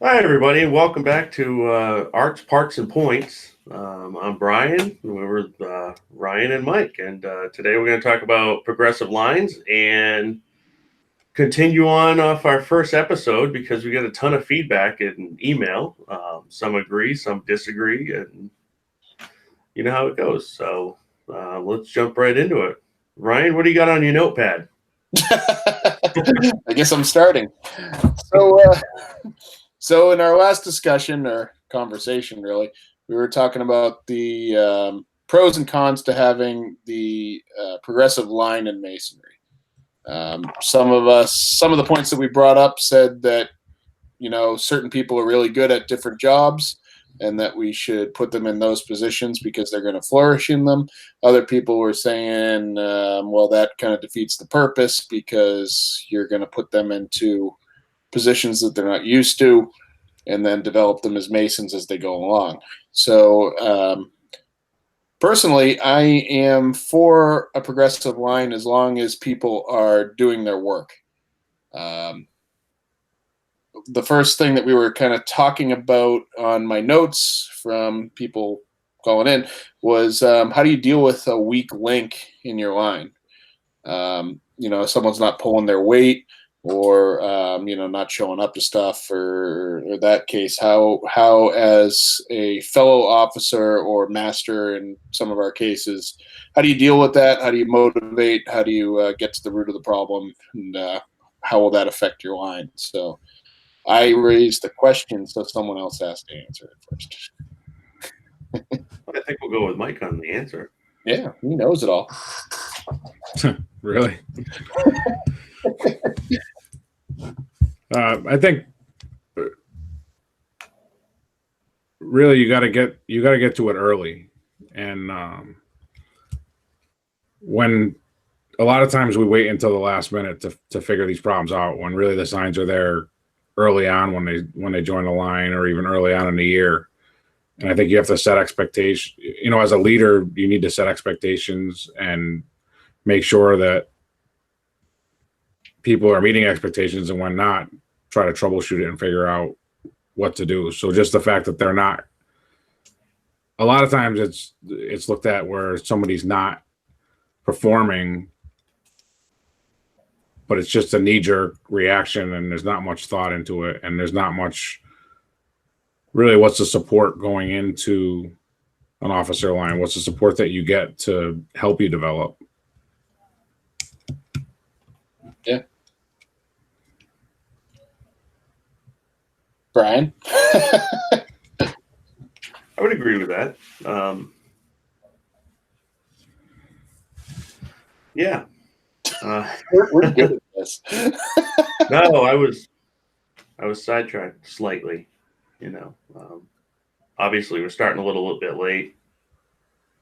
Hi, everybody, and welcome back to Arts, Parks, and Points. I'm Bryan. We're with Ryan and Mike, and today we're going to talk about progressive lines and continue on off our first episode because we got a ton of feedback in email. Some agree, some disagree, and you know how it goes. So let's jump right into it. Ryan, what do you got on your notepad? I guess I'm starting. So in our last discussion or conversation, really, we were talking about the pros and cons to having the progressive line in masonry. Some of the points that we brought up said that certain people are really good at different jobs, and that we should put them in those positions because they're going to flourish in them. Other people were saying, well, that kind of defeats the purpose because you're going to put them into positions that they're not used to and then develop them as masons as they go along. So personally, I am for a progressive line as long as people are doing their work. The first thing that we were kind of talking about on my notes from people calling in was how do you deal with a weak link in your line? If someone's not pulling their weight or not showing up to stuff or that case, how as a fellow officer or master in some of our cases, how do you deal with that? How do you motivate? How do you get to the root of the problem? And how will that affect your line? So I raised the question, so someone else has to answer it first. I think we'll go with Mike on the answer. Yeah, he knows it all. Really? I think really you got to get to it early, and when a lot of times we wait until the last minute to figure these problems out, when really the signs are there early on when they join the line or even early on in the year. And I think you have to set expectations. As a leader, you need to set expectations and make sure that people are meeting expectations, and when not, try to troubleshoot it and figure out what to do. So just the fact that they're not, a lot of times it's looked at where somebody's not performing, but it's just a knee-jerk reaction and there's not much thought into it, and there's not much really what's the support going into an officer line, what's the support that you get to help you develop. Yeah. Bryan? I would agree with that. Yeah. We're good at this. No, I was sidetracked slightly. Obviously we're starting a little bit late,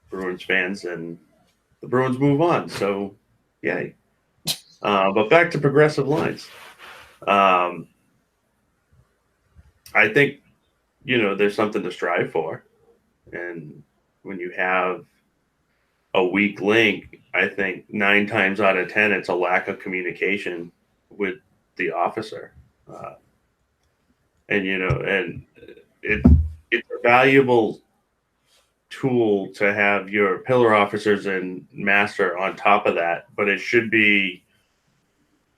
Bruins fans, and the Bruins move on. So, yay. But back to progressive lines. I think, there's something to strive for. And when you have a weak link, I think 9 times out of 10, it's a lack of communication with the officer. And it's a valuable tool to have your pillar officers and master on top of that, but it should be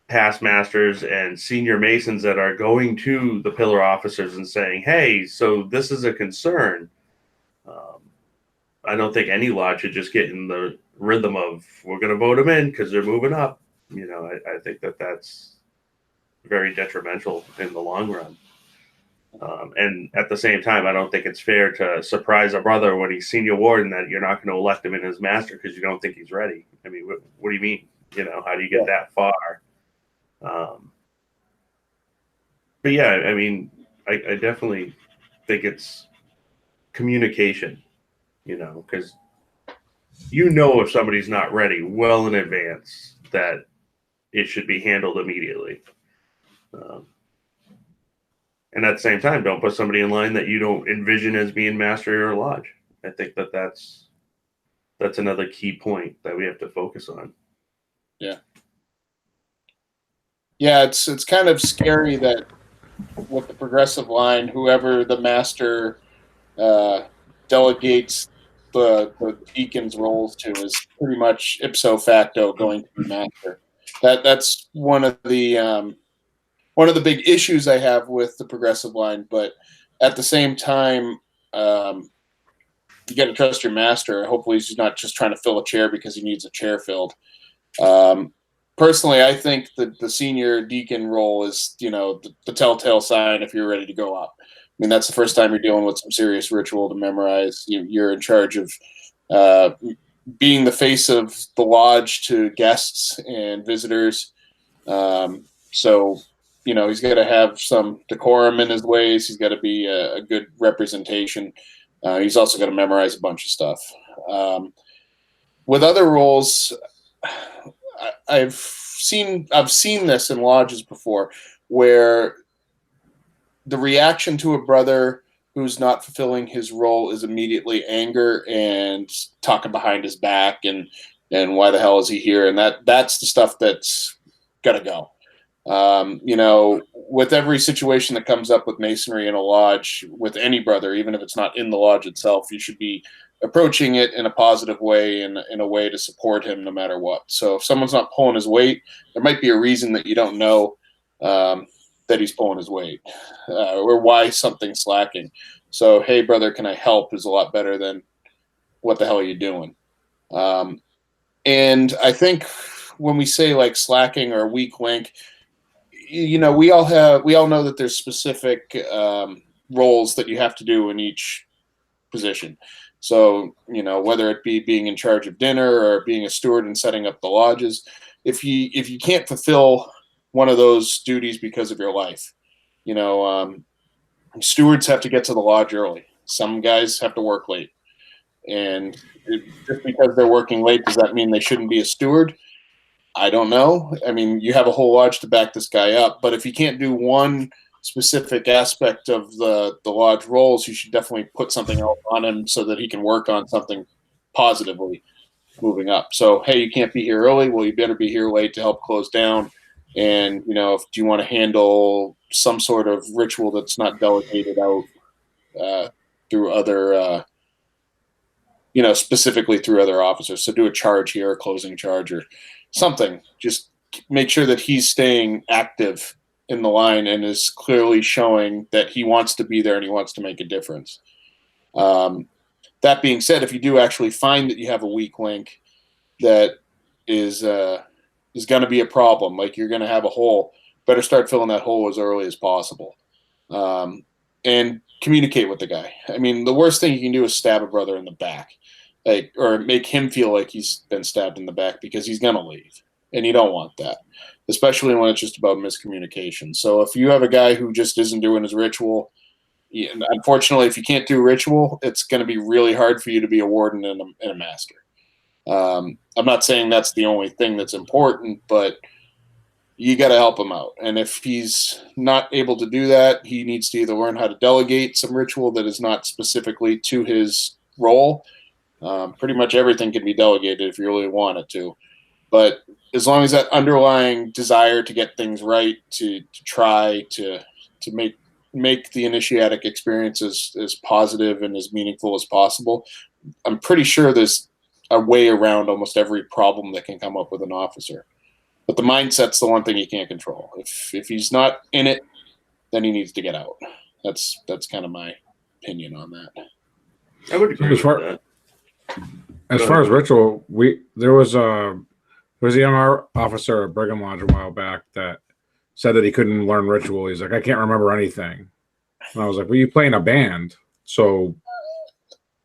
past masters and senior masons that are going to the pillar officers and saying, hey, so this is a concern. I don't think any lodge should just get in the rhythm of we're going to vote them in because they're moving up. I think that's very detrimental in the long run. And at the same time, I don't think it's fair to surprise a brother when he's senior warden that you're not going to elect him in as master because you don't think he's ready. I mean, what do you mean? How do you get that far? But yeah, I mean, I definitely think it's communication, because if somebody's not ready well in advance that it should be handled immediately. And at the same time, don't put somebody in line that you don't envision as being master or lodge. I think that's another key point that we have to focus on. Yeah. Yeah, it's kind of scary that with the progressive line, whoever the master delegates the deacon's roles to is pretty much ipso facto going to be master. That's one of the big issues I have with the progressive line, but at the same time, you got to trust your master. Hopefully, he's not just trying to fill a chair because he needs a chair filled. Um, Personally, I think that the senior deacon role is, the telltale sign if you're ready to go up. I mean, that's the first time you're dealing with some serious ritual to memorize. You're in charge of uh, being the face of the lodge to guests and visitors. So, he's got to have some decorum in his ways. He's got to be a good representation. He's also got to memorize a bunch of stuff. With other roles, I've seen this in lodges before, where the reaction to a brother who's not fulfilling his role is immediately anger and talking behind his back and why the hell is he here? And that's the stuff that's got to go. With every situation that comes up with masonry in a lodge, with any brother, even if it's not in the lodge itself, you should be approaching it in a positive way and in a way to support him no matter what. So if someone's not pulling his weight, there might be a reason that you don't know that he's pulling his weight or why something's slacking. So, hey, brother, can I help is a lot better than what the hell are you doing? And I think when we say like slacking or weak link, we all know that there's specific roles that you have to do in each position. So, whether it be being in charge of dinner or being a steward and setting up the lodges, if you can't fulfill one of those duties because of your life, stewards have to get to the lodge early. Some guys have to work late, and just because they're working late, does that mean they shouldn't be a steward? I don't know. I mean, you have a whole lodge to back this guy up, but if you can't do one specific aspect of the lodge roles, you should definitely put something else on him so that he can work on something positively moving up. So, hey, you can't be here early. Well, you better be here late to help close down. And, if do you want to handle some sort of ritual that's not delegated out through other specifically through other officers. So do a charge here, a closing charge or something. Just make sure that he's staying active in the line and is clearly showing that he wants to be there and he wants to make a difference. That being said, if you do actually find that you have a weak link that is going to be a problem, like you're going to have a hole, better start filling that hole as early as possible. And communicate with the guy. I mean, the worst thing you can do is stab a brother in the back, or make him feel like he's been stabbed in the back, because he's going to leave. And you don't want that, especially when it's just about miscommunication. So if you have a guy who just isn't doing his ritual, unfortunately, if you can't do ritual, it's going to be really hard for you to be a warden and a master. I'm not saying that's the only thing that's important, but you got to help him out. And if he's not able to do that, he needs to either learn how to delegate some ritual that is not specifically to his role. Pretty much everything can be delegated if you really want it to. But as long as that underlying desire to get things right, to try to make the initiatic experience as positive and as meaningful as possible, I'm pretty sure there's a way around almost every problem that can come up with an officer. But the mindset's the one thing you can't control. If he's not in it, then he needs to get out. That's kind of my opinion on that. I would agree with that. As far as ritual, there was a young officer at Brigham Lodge a while back that said that he couldn't learn ritual. He's like, I can't remember anything. And I was like, well, you play in a band, so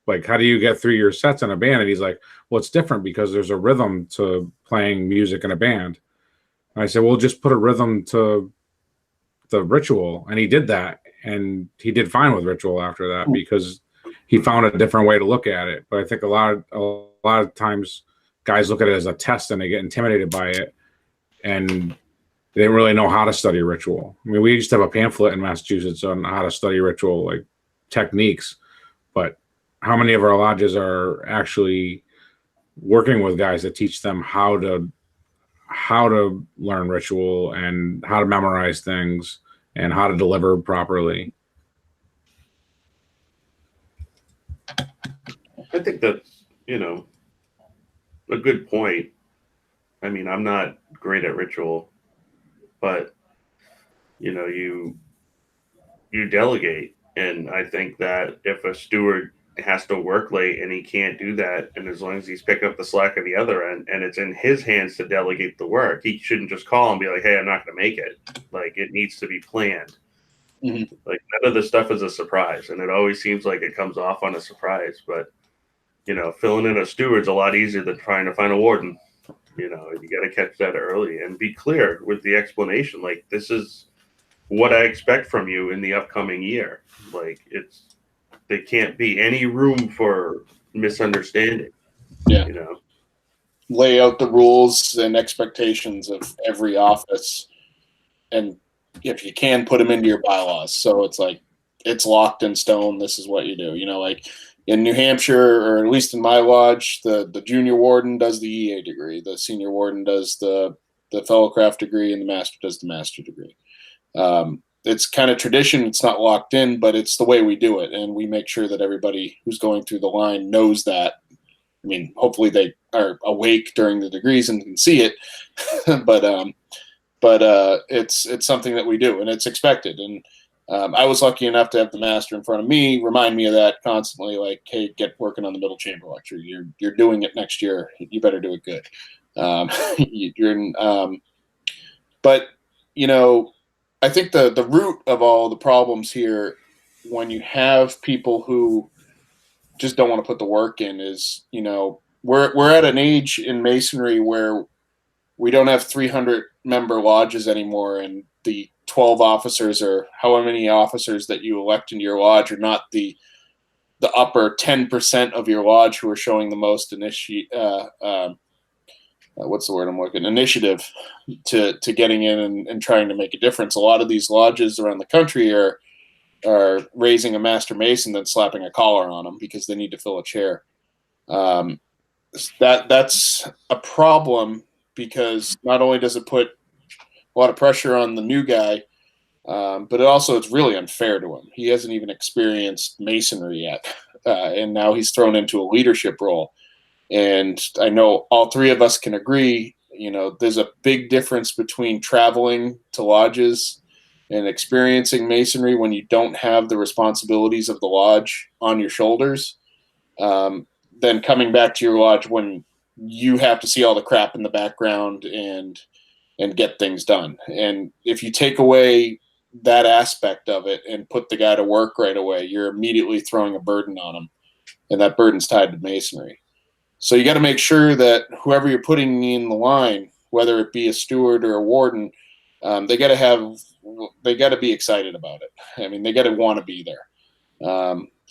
like, how do you get through your sets in a band? And he's like, well, it's different because there's a rhythm to playing music in a band. And I said, well, just put a rhythm to the ritual. And he did that. And he did fine with ritual after that because he found a different way to look at it. But I think a lot of times guys look at it as a test and they get intimidated by it. And they didn't really know how to study ritual. I mean, we used to have a pamphlet in Massachusetts on how to study ritual, like techniques. But how many of our lodges are actually working with guys that teach them how to learn ritual and how to memorize things and how to deliver properly. I think that's, a good point. I mean, I'm not great at ritual, but you delegate, and I think that if a steward has to work late and he can't do that, and as long as he's picking up the slack on the other end and it's in his hands to delegate the work, he shouldn't just call and be like, hey, I'm not going to make it. Like, it needs to be planned. Mm-hmm. Like, none of this stuff is a surprise, and it always seems like it comes off on a surprise. But filling in a steward's a lot easier than trying to find a warden. You got to catch that early and be clear with the explanation. Like, this is what I expect from you in the upcoming year. Like, there can't be any room for misunderstanding. Yeah. Lay out the rules and expectations of every office, and if you can, put them into your bylaws. So it's like, it's locked in stone. This is what you do. Like in New Hampshire, or at least in my lodge, the junior warden does the EA degree, the senior warden does the fellowcraft degree, and the master does the master degree. It's kind of tradition. It's not locked in, but it's the way we do it, and we make sure that everybody who's going through the line knows that. I mean, hopefully they are awake during the degrees and can see it, but it's something that we do, and it's expected. And I was lucky enough to have the master in front of me remind me of that constantly, like, hey, get working on the middle chamber lecture. You're doing it next year. You better do it good. But I think the root of all the problems here, when you have people who just don't want to put the work in, is we're at an age in masonry where we don't have 300 member lodges anymore, and the 12 officers or however many officers that you elect into your lodge are not the upper 10% of your lodge who are showing the most what's the word I'm looking, initiative to getting in and trying to make a difference. A lot of these lodges around the country are raising a master mason then slapping a collar on them because they need to fill a chair. That's a problem, because not only does it put a lot of pressure on the new guy, but it's really unfair to him. He hasn't even experienced masonry yet, and now he's thrown into a leadership role. And I know all three of us can agree, there's a big difference between traveling to lodges and experiencing masonry when you don't have the responsibilities of the lodge on your shoulders, then coming back to your lodge when you have to see all the crap in the background and get things done. And if you take away that aspect of it and put the guy to work right away, you're immediately throwing a burden on him, and that burden's tied to masonry. So you got to make sure that whoever you're putting in the line, whether it be a steward or a warden, they got to be excited about it. I mean, they got to want to be there.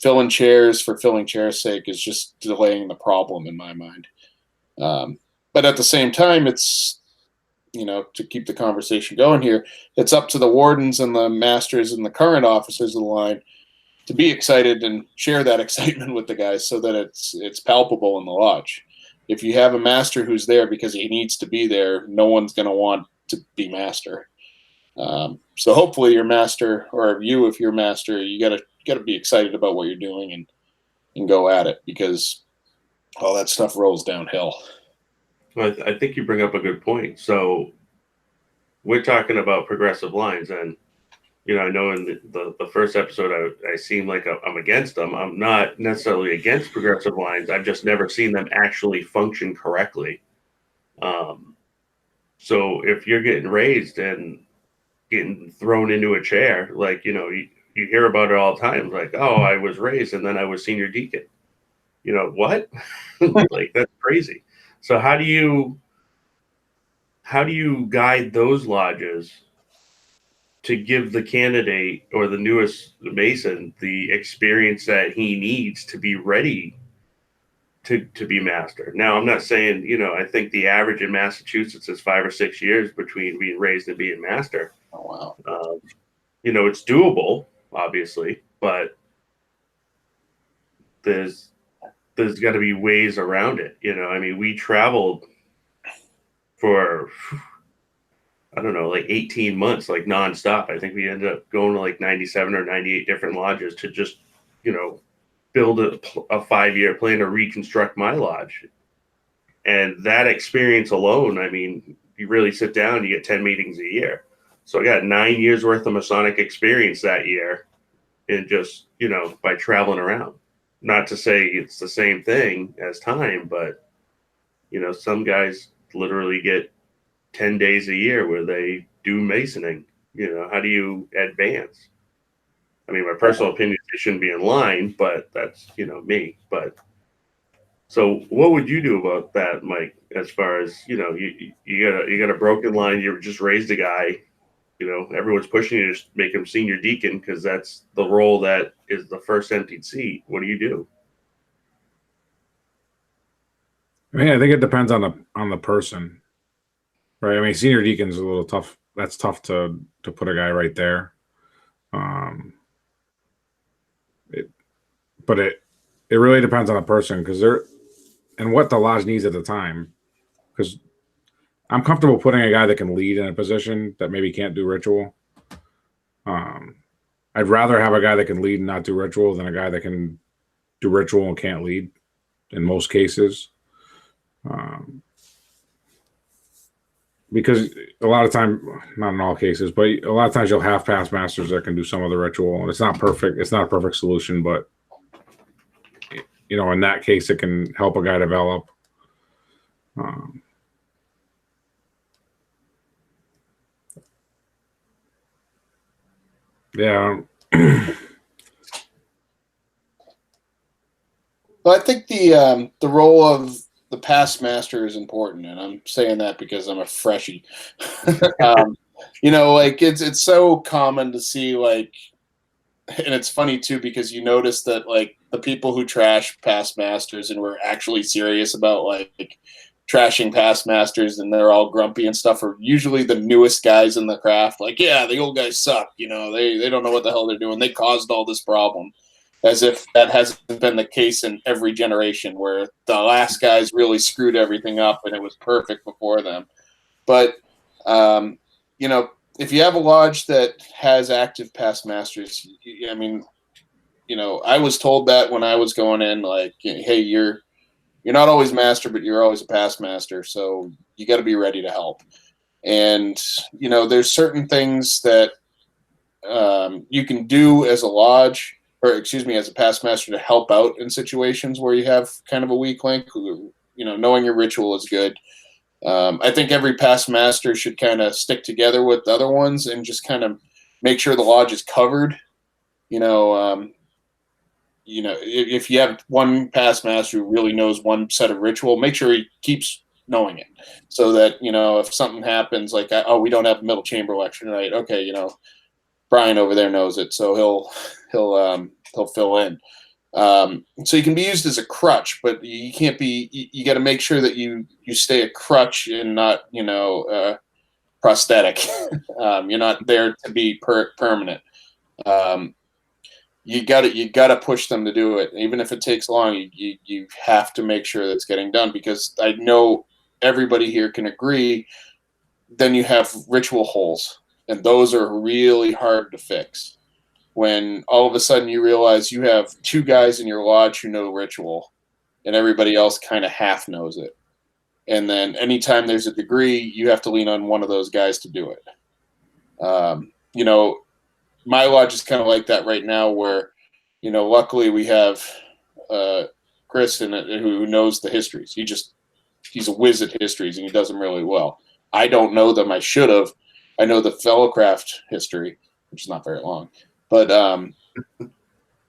Filling chairs for filling chairs' sake is just delaying the problem in my mind. But at the same time, it's, to keep the conversation going here, it's up to the wardens and the masters and the current officers of the line to be excited and share that excitement with the guys so that it's palpable in the lodge. If you have a master who's there because he needs to be there, no one's going to want to be master. So hopefully your master, or you, if you're master, you gotta be excited about what you're doing and go at it, because all that stuff rolls downhill. Well, I think you bring up a good point. So we're talking about progressive lines, and I know in the first episode I seem like I'm against them. I'm not necessarily against progressive lines. I've just never seen them actually function correctly. So if you're getting raised and getting thrown into a chair, like, you hear about it all the time, like, oh, I was raised and then I was senior deacon. What? Like, that's crazy. So how do you guide those lodges to give the candidate or the newest mason the experience that he needs to be ready to be master? Now, I'm not saying, I think the average in Massachusetts is 5 or 6 years between being raised and being master. Oh, wow. It's doable, obviously, but there's got to be ways around it. I mean, we traveled for I don't know, like 18 months, like nonstop. I think we ended up going to like 97 or 98 different lodges to just, build a 5-year plan to reconstruct my lodge. And that experience alone, I mean, you really sit down, you get 10 meetings a year. So I got 9 years worth of Masonic experience that year, and just, by traveling around. Not to say it's the same thing as time, but, some guys literally get 10 days a year where they do masoning. How do you advance? I mean, my personal opinion, it shouldn't be in line, but that's, me. But so what would you do about that, Mike, as far as, you got a broken line, you just raised a guy, everyone's pushing you to make him senior deacon because that's the role that is the first emptied seat. What do you do? I mean, I think it depends on the person, right? I mean, senior deacon's a little tough. That's tough to put a guy right there. But it really depends on the person because and what the lodge needs at the time. Because I'm comfortable putting a guy that can lead in a position that maybe can't do ritual. I'd rather have a guy that can lead and not do ritual than a guy that can do ritual and can't lead in most cases. Because a lot of time, not in all cases, but a lot of times you'll have past masters that can do some of the ritual, and it's not perfect. It's not a perfect solution, but in that case, it can help a guy develop. Yeah. Well, I think the role of the past master is important, and I'm saying that because I'm a freshie. Like it's so common to see, like, and it's funny too because you notice that like the people who trash past masters and were actually serious about like trashing past masters and they're all grumpy and stuff are usually the newest guys in the craft. Like, yeah, the old guys suck. They don't know what the hell they're doing. They caused all this problem. As if that hasn't been the case in every generation where the last guys really screwed everything up and it was perfect before them. But, if you have a lodge that has active past masters, I mean, I was told that when I was going in, like, hey, you're not always master, but you're always a past master. So you got to be ready to help. And, there's certain things that you can do as a lodge, or excuse me, as a past master to help out in situations where you have kind of a weak link. Knowing your ritual is good. I think every past master should kind of stick together with the other ones and just kind of make sure the lodge is covered. If you have one past master who really knows one set of ritual, make sure he keeps knowing it, so that if something happens, like we don't have a middle chamber lecture tonight. Okay, Bryan over there knows it, so he'll fill in. So you can be used as a crutch, but you can't be. You got to make sure that you stay a crutch and not prosthetic. You're not there to be permanent. You got to push them to do it, even if it takes long. You have to make sure that's getting done, because I know everybody here can agree. Then you have ritual holes, and those are really hard to fix. When all of a sudden you realize you have two guys in your lodge who know ritual and everybody else kind of half knows it. And then anytime there's a degree, you have to lean on one of those guys to do it. My lodge is kind of like that right now where, luckily we have Chris in it who knows the histories. He's a whiz at histories and he does them really well. I don't know them. I should have. I know the Fellowcraft history, which is not very long. But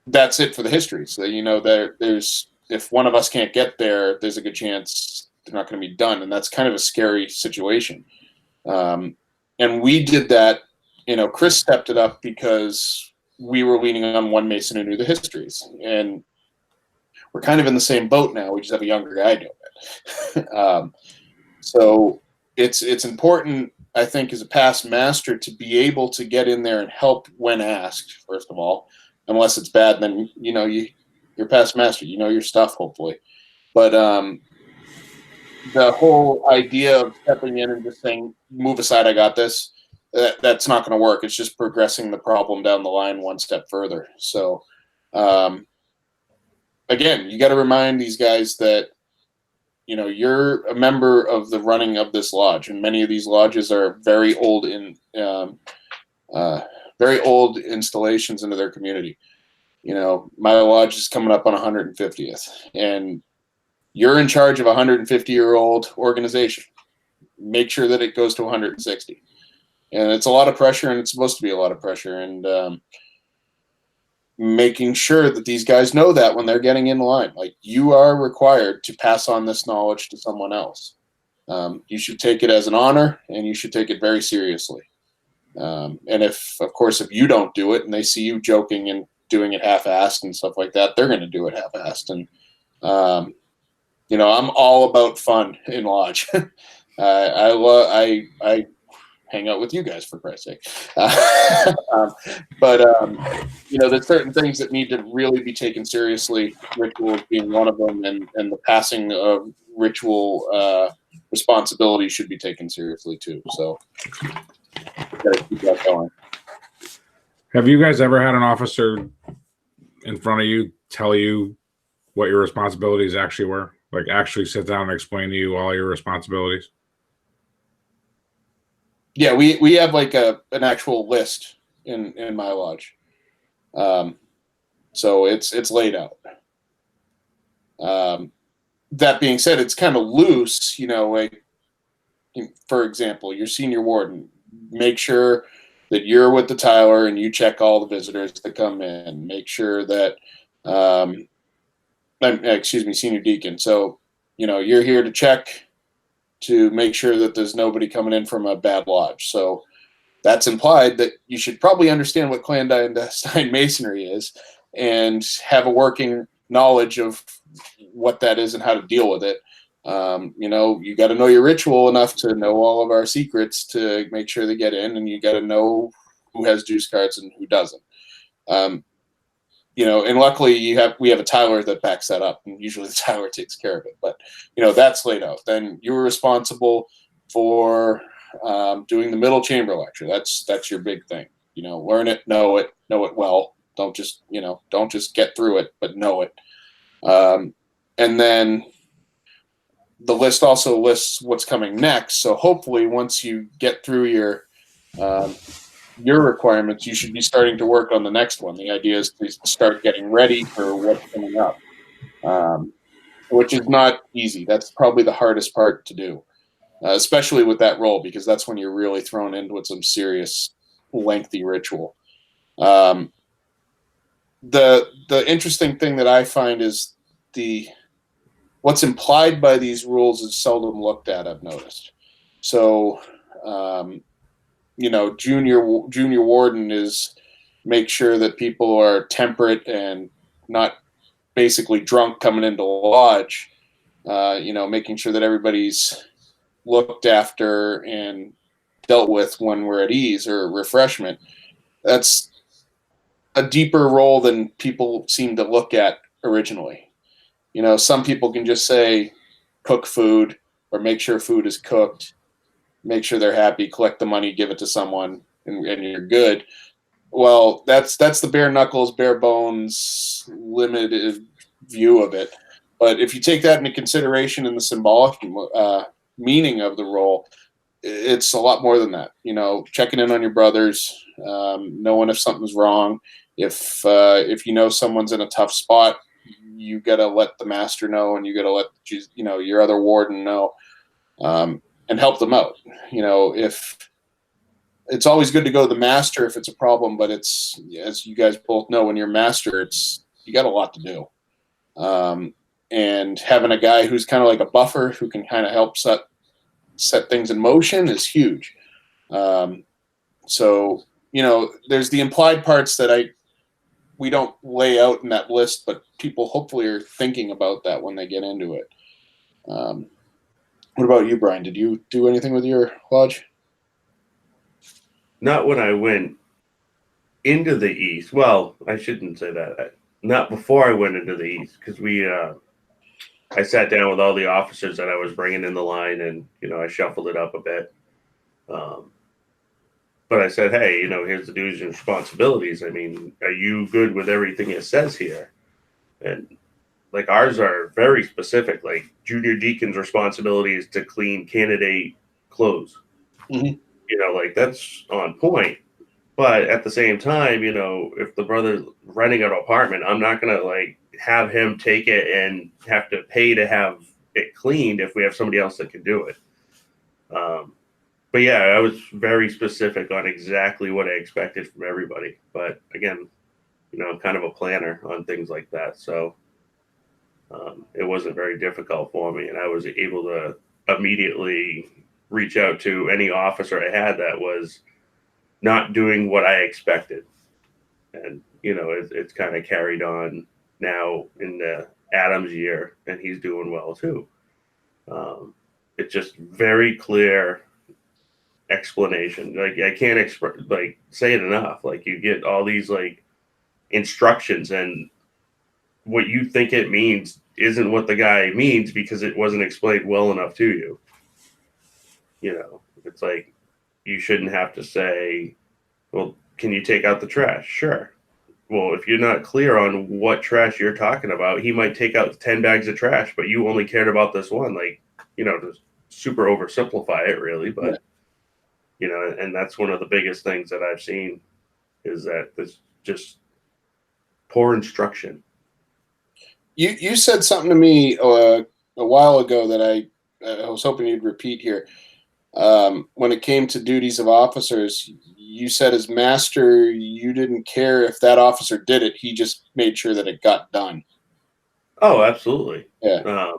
that's it for the history. So, there's if one of us can't get there, there's a good chance they're not going to be done. And that's kind of a scary situation. And we did that. Chris stepped it up because we were leaning on one Mason who knew the histories. And we're kind of in the same boat now. We just have a younger guy doing it. So it's important, I think, as a past master to be able to get in there and help when asked, first of all. Unless it's bad, then, you're past master. You know your stuff, hopefully. But the whole idea of stepping in and just saying, "Move aside, I got this," that's not going to work. It's just progressing the problem down the line one step further. So, um, again, you got to remind these guys that you're a member of the running of this lodge, and many of these lodges are very old installations into their community. My lodge is coming up on 150th, and you're in charge of a 150-year-old organization. Make sure that it goes to 160. And it's a lot of pressure, and it's supposed to be a lot of pressure. And making sure that these guys know that when they're getting in line, like, you are required to pass on this knowledge to someone else. You should take it as an honor, and you should take it very seriously. And if you don't do it and they see you joking and doing it half-assed and stuff like that, they're going to do it half-assed. And, I'm all about fun in lodge. I hang out with you guys, for Christ's sake. But there's certain things that need to really be taken seriously, rituals being one of them, and the passing of ritual responsibility should be taken seriously too. So gotta keep that going. Have you guys ever had an officer in front of you tell you what your responsibilities actually were? Like, actually sit down and explain to you all your responsibilities? Yeah, we have like an actual list in my lodge. So it's laid out. That being said, it's kind of loose, like, for example, your senior warden, make sure that you're with the Tyler and you check all the visitors that come in. Make sure that, senior deacon. So, you're here to check to make sure that there's nobody coming in from a bad lodge. So that's implied that you should probably understand what clandestine masonry is and have a working knowledge of what that is and how to deal with it. You got to know your ritual enough to know all of our secrets to make sure they get in, and you got to know who has juice cards and who doesn't. And luckily we have a Tyler that backs that up, and usually the Tyler takes care of it. But that's laid out. Then you're responsible for doing the middle chamber lecture. That's your big thing. Learn it, know it well. Don't just get through it, but know it. And then the list also lists what's coming next. So hopefully, once you get through your requirements, you should be starting to work on the next one. The idea is to start getting ready for what's coming up, which is not easy. That's probably the hardest part to do, especially with that role, because that's when you're really thrown into some serious, lengthy ritual. The interesting thing that I find is what's implied by these rules is seldom looked at, I've noticed. So, junior warden is make sure that people are temperate and not basically drunk coming into lodge. Making sure that everybody's looked after and dealt with when we're at ease or refreshment. That's a deeper role than people seem to look at originally. Some people can just say, cook food or make sure food is cooked, make sure they're happy, collect the money, give it to someone, and you're good. Well, that's the bare knuckles, bare bones, limited view of it. But if you take that into consideration in the symbolic meaning of the role, it's a lot more than that. Checking in on your brothers, knowing if something's wrong. If someone's in a tough spot, you got to let the master know, and you got to let your other warden know, and help them out. If it's always good to go to the master if it's a problem, but it's, as you guys both know, when you're master, you got a lot to do. And having a guy who's kind of like a buffer who can kind of help set things in motion is huge. So there's the implied parts that we don't lay out in that list, but people hopefully are thinking about that when they get into it. What about you, Bryan? Did you do anything with your lodge? Not when I went into the East. Well, I shouldn't say that. Not before I went into the East, because I sat down with all the officers that I was bringing in the line, and I shuffled it up a bit. Um, but I said, hey, here's the duties and responsibilities. I mean, are you good with everything it says here? And like ours are very specific. Like junior deacon's responsibility is to clean candidate clothes. Mm-hmm. Like that's on point. But at the same time, if the brother's renting an apartment, I'm not gonna like have him take it and have to pay to have it cleaned if we have somebody else that can do it. But yeah, I was very specific on exactly what I expected from everybody. But again, I'm kind of a planner on things like that, so it wasn't very difficult for me, and I was able to immediately reach out to any officer I had that was not doing what I expected. And it's kind of carried on now in the Adams year, and he's doing well too. It's just very clear explanation. Like I can't say it enough. Like you get all these like instructions, and what you think it means isn't what the guy means because it wasn't explained well enough to you. It's like you shouldn't have to say, well, can you take out the trash? Sure. Well, if you're not clear on what trash you're talking about, he might take out 10 bags of trash, but you only cared about this one. Like, to super oversimplify it, really. But, and that's one of the biggest things that I've seen is that there's just poor instruction. You said something to me a while ago that I was hoping you'd repeat here. When it came to duties of officers, you said as master, you didn't care if that officer did it. He just made sure that it got done. Oh, absolutely. Yeah.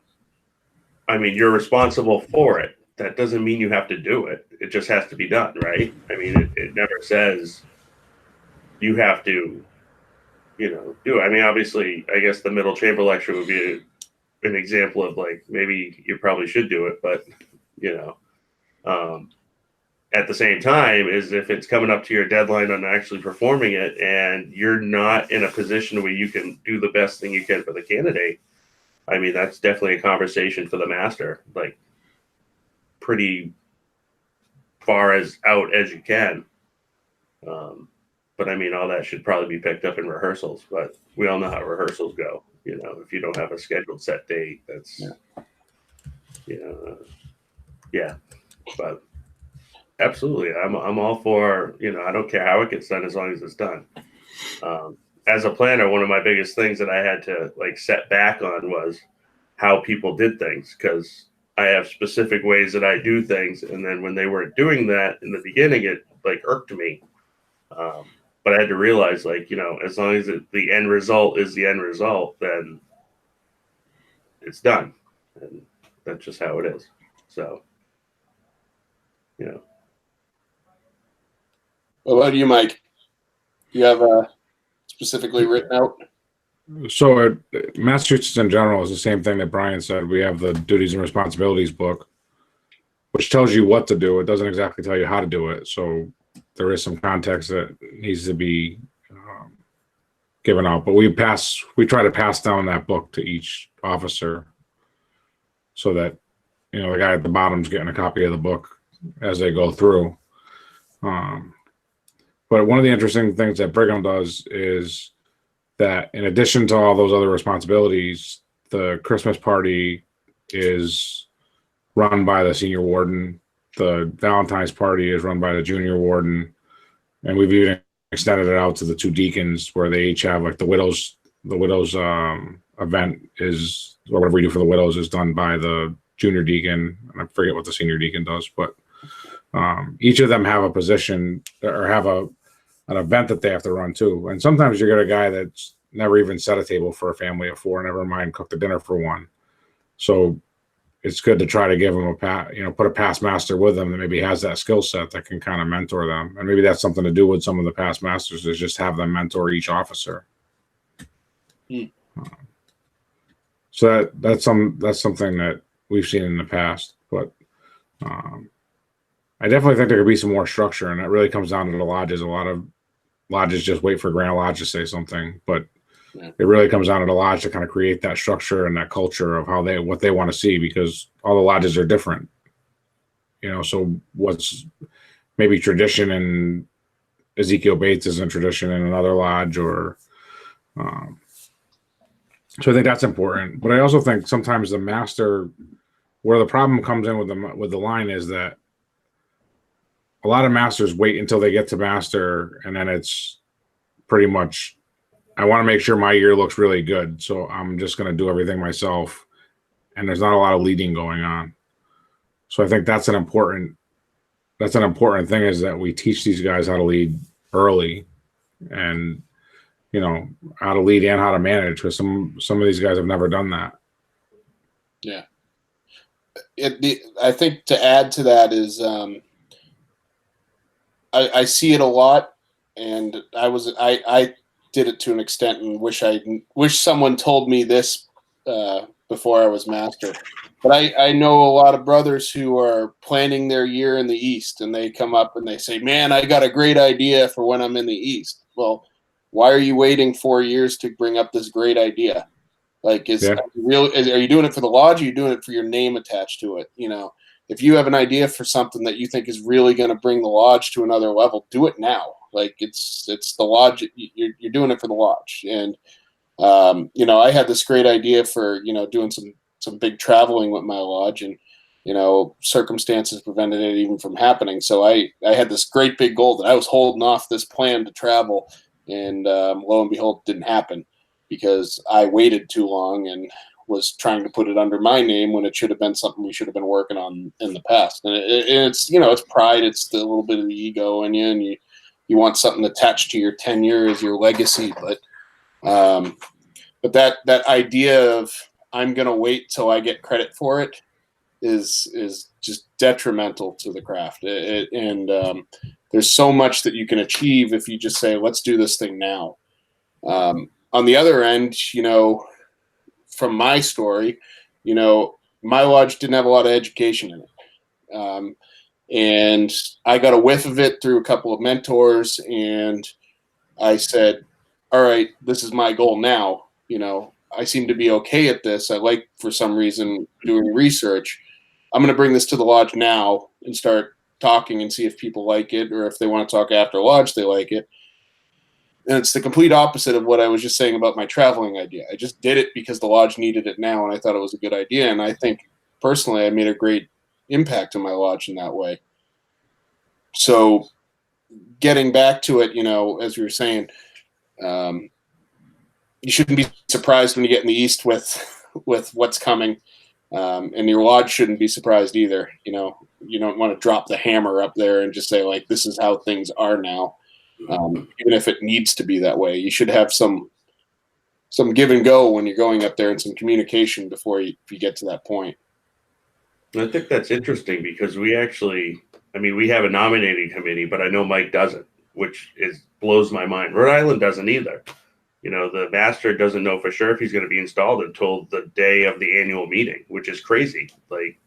I mean, you're responsible for it. That doesn't mean you have to do it. It just has to be done, right? I mean, it never says you have to, do it. I mean, obviously, I guess the middle chamber lecture would be an example of like, maybe you probably should do it, but, at the same time is if it's coming up to your deadline on actually performing it and you're not in a position where you can do the best thing you can for the candidate, I mean, that's definitely a conversation for the master, like pretty far out as you can. But I mean, all that should probably be picked up in rehearsals, but we all know how rehearsals go. If you don't have a scheduled set date, that's, yeah, but absolutely. I'm all for, I don't care how it gets done as long as it's done. As a planner, one of my biggest things that I had to like set back on was how people did things, because I have specific ways that I do things. And then when they weren't doing that in the beginning, it like irked me. But I had to realize like, as long as the end result is the end result, then it's done. And that's just how it is. So, What about you, Mike? You have specifically written out? So Massachusetts in general is the same thing that Bryan said. We have the duties and responsibilities book, which tells you what to do. It doesn't exactly tell you how to do it. So there is some context that needs to be given out. But we try to pass down that book to each officer so that, the guy at the bottom's getting a copy of the book as they go through. But one of the interesting things that Brigham does is that in addition to all those other responsibilities, the Christmas party is run by the senior warden. The Valentine's party is run by the junior warden. And we've even extended it out to the two deacons where they each have like the widows event is, or whatever we do for the widows is done by the junior deacon. And I forget what the senior deacon does, but each of them have a position or have an event that they have to run too. And sometimes you get a guy that's never even set a table for a family of four, never mind cook the dinner for one. So it's good to try to give them put a past master with them that maybe has that skill set that can kind of mentor them. And maybe that's something to do with some of the past masters is just have them mentor each officer. So that's something that we've seen in the past, but I definitely think there could be some more structure, and that really comes down to the lodges. A lot of lodges just wait for Grand Lodge to say something, but Yeah. it really comes down to the lodge to kind of create that structure and that culture of what they want to see, because all the lodges are different. So what's maybe tradition in Ezekiel Bates isn't tradition in another lodge, or so I think that's important. But I also think sometimes the master, where the problem comes in with the line, is that a lot of masters wait until they get to master, and then it's pretty much, I want to make sure my year looks really good, so I'm just going to do everything myself, and there's not a lot of leading going on. So I think that's an important thing, is that we teach these guys how to lead early, and how to lead and how to manage, because some of these guys have never done that. Yeah. I think to add to that is I see it a lot, and I did it to an extent, and wish someone told me this before I was master. But I know a lot of brothers who are planning their year in the East, and they come up and they say, "Man, I got a great idea for when I'm in the East." Well, why are you waiting 4 years to bring up this great idea? Like, are you doing it for the lodge? Or are you doing it for your name attached to it? If you have an idea for something that you think is really going to bring the lodge to another level, do it now. Like, it's the lodge. You're doing it for the lodge. And I had this great idea for doing some big traveling with my lodge, and circumstances prevented it even from happening. So I had this great big goal that I was holding off this plan to travel, and lo and behold, it didn't happen because I waited too long and was trying to put it under my name when it should have been something we should have been working on in the past. And it's it's pride, it's a little bit of the ego in you, and you want something attached to your tenure as your legacy. But that idea of I'm going to wait till I get credit for it is just detrimental to the craft. There's so much that you can achieve if you just say, let's do this thing now. On the other end, from my story, my lodge didn't have a lot of education in it. And I got a whiff of it through a couple of mentors, and I said, all right, this is my goal now. I seem to be okay at this. I like, for some reason, doing research. I'm going to bring this to the lodge now and start talking and see if people like it, or if they want to talk after lodge, they like it. And it's the complete opposite of what I was just saying about my traveling idea. I just did it because the lodge needed it now, and I thought it was a good idea. And I think, personally, I made a great impact in my lodge in that way. So getting back to it, as we were saying, you shouldn't be surprised when you get in the East with what's coming. And your lodge shouldn't be surprised either. You don't want to drop the hammer up there and just say, like, this is how things are now. Even if it needs to be that way, you should have some give and go when you're going up there, and some communication before you get to that point. I think that's interesting because we have a nominating committee, but I know Mike doesn't, which blows my mind. Rhode Island doesn't either. The master doesn't know for sure if he's going to be installed until the day of the annual meeting, which is crazy. Like,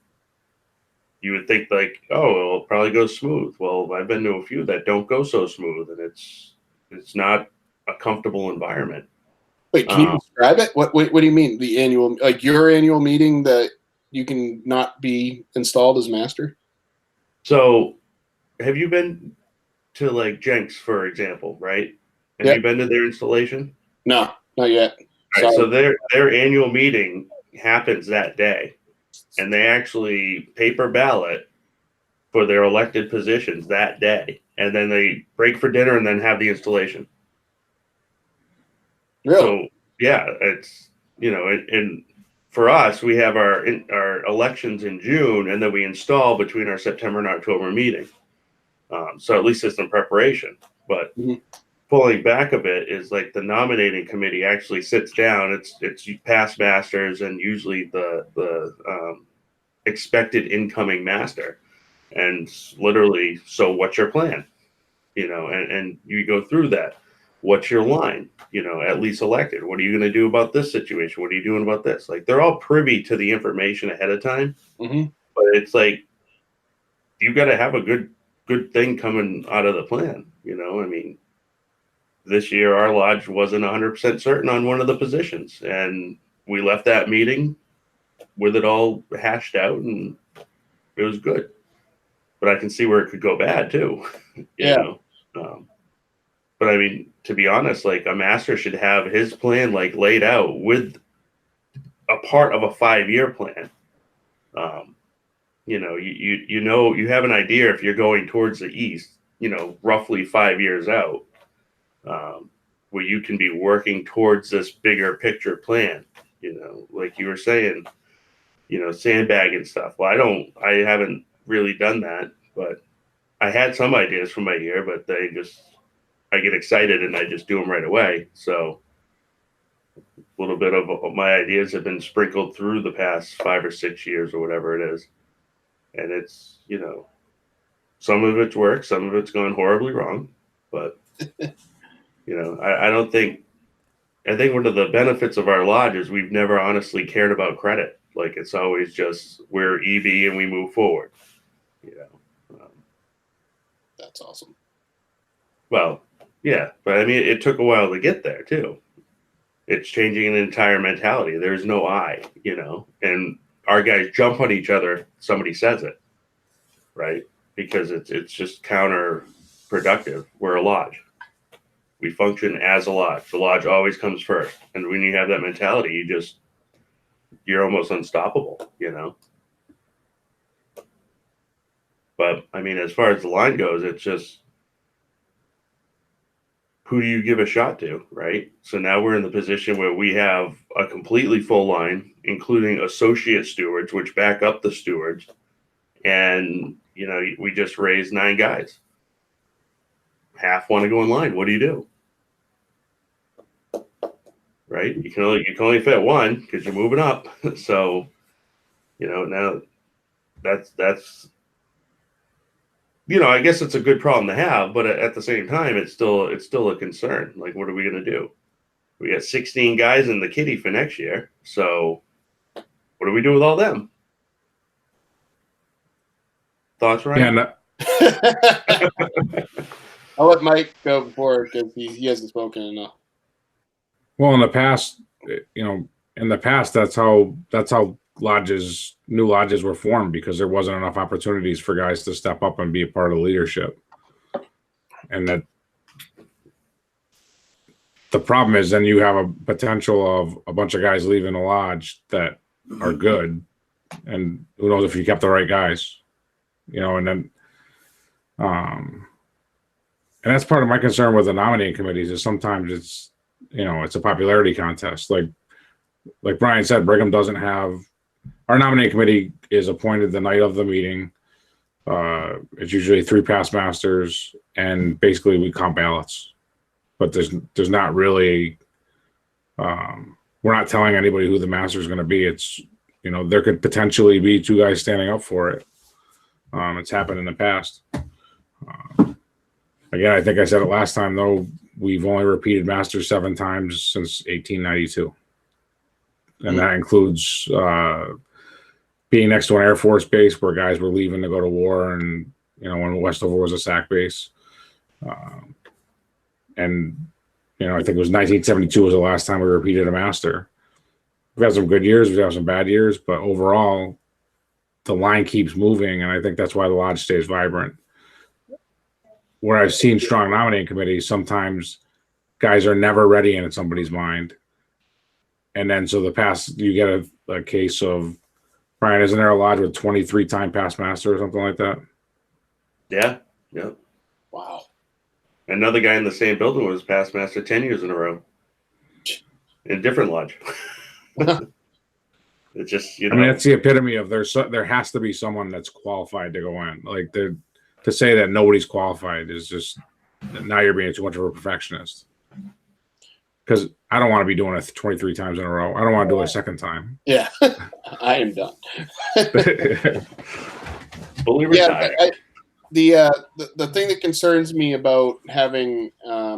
you would think, like, oh, it'll probably go smooth. Well, I've been to a few that don't go so smooth, and it's not a comfortable environment. Wait, can you describe it? What do you mean, the annual, like your annual meeting, that you can not be installed as master? So, have you been to, like, Jenks, for example, right? Have you been to their installation? No, not yet. All right, so their annual meeting happens that day, and they actually paper ballot for their elected positions that day, and then they break for dinner and then have the installation. Really? So yeah, it's and for us, we have our elections in June, and then we install between our September and October meeting. So at least it's in preparation. But pulling back a bit is, like, the nominating committee actually sits down. It's past masters and usually the expected incoming master, and literally, so what's your plan? And you go through that. What's your line? At least elected. What are you going to do about this situation? What are you doing about this? Like, they're all privy to the information ahead of time, but it's like, you got to have a good thing coming out of the plan. I mean, this year our lodge wasn't 100% certain on one of the positions, and we left that meeting with it all hashed out, and it was good. But I can see where it could go bad too. you know. But I mean, to be honest, like a master should have his plan like laid out with a part of a 5-year plan. You have an idea if you're going towards the east, roughly 5 years out, where you can be working towards this bigger picture plan. Like you were saying, sandbag and stuff. Well, I haven't really done that, but I had some ideas for my year, but I get excited and I just do them right away. So a little bit of my ideas have been sprinkled through the past 5 or 6 years or whatever it is. And it's, some of it's worked, some of it's gone horribly wrong, but I think one of the benefits of our lodge is we've never honestly cared about credit. Like it's always just we're EB and we move forward. That's awesome. Well, yeah, but I mean, it took a while to get there too. It's changing an entire mentality. There's no I, and our guys jump on each other if somebody says it, right? Because it's just counterproductive. We're a lodge. We function as a lodge. The lodge always comes first, and when you have that mentality, you're almost unstoppable, But I mean, as far as the line goes, it's just who do you give a shot to, right? So now we're in the position where we have a completely full line, including associate stewards, which back up the stewards. And, we just raised 9 guys. Half want to go in line. What do you do? Right? You can only fit one because you're moving up. So, now that's I guess it's a good problem to have, but at the same time, it's still a concern. Like, what are we going to do? We got 16 guys in the kitty for next year. So what do we do with all them? Thoughts, Ryan? Yeah, I'll let Mike go before because he hasn't spoken enough. Well, in the past, that's how new lodges were formed, because there wasn't enough opportunities for guys to step up and be a part of leadership. And that the problem is then you have a potential of a bunch of guys leaving the lodge that are good, and who knows if you kept the right guys, and then and that's part of my concern with the nominating committees is sometimes it's a popularity contest. Like Bryan said, Brigham doesn't have. Our nominating committee is appointed the night of the meeting. It's usually 3 past masters, and basically we count ballots. But there's not really. We're not telling anybody who the master is going to be. It's there could potentially be 2 guys standing up for it. It's happened in the past. Again, I think I said it last time though. We've only repeated masters 7 times since 1892. And that includes being next to an Air Force base where guys were leaving to go to war, and when Westover was a SAC base, and I think it was 1972 was the last time we repeated a master. We've had some good years, we've had some bad years, but overall, the line keeps moving, and I think that's why the lodge stays vibrant. Where I've seen strong nominating committees, sometimes guys are never ready in somebody's mind. And then so you get a case of, Bryan, isn't there a lodge with 23-time past master or something like that? Yeah. Wow. Another guy in the same building was past master 10 years in a row. In a different lodge. It's just, I mean, that's the epitome of there has to be someone that's qualified to go in. Like to say that nobody's qualified is just, now you're being too much of a perfectionist. Because I don't want to be doing it 23 times in a row. I don't want to do it a second time. Yeah, I am done. Fully retired. Yeah, the thing that concerns me about having, I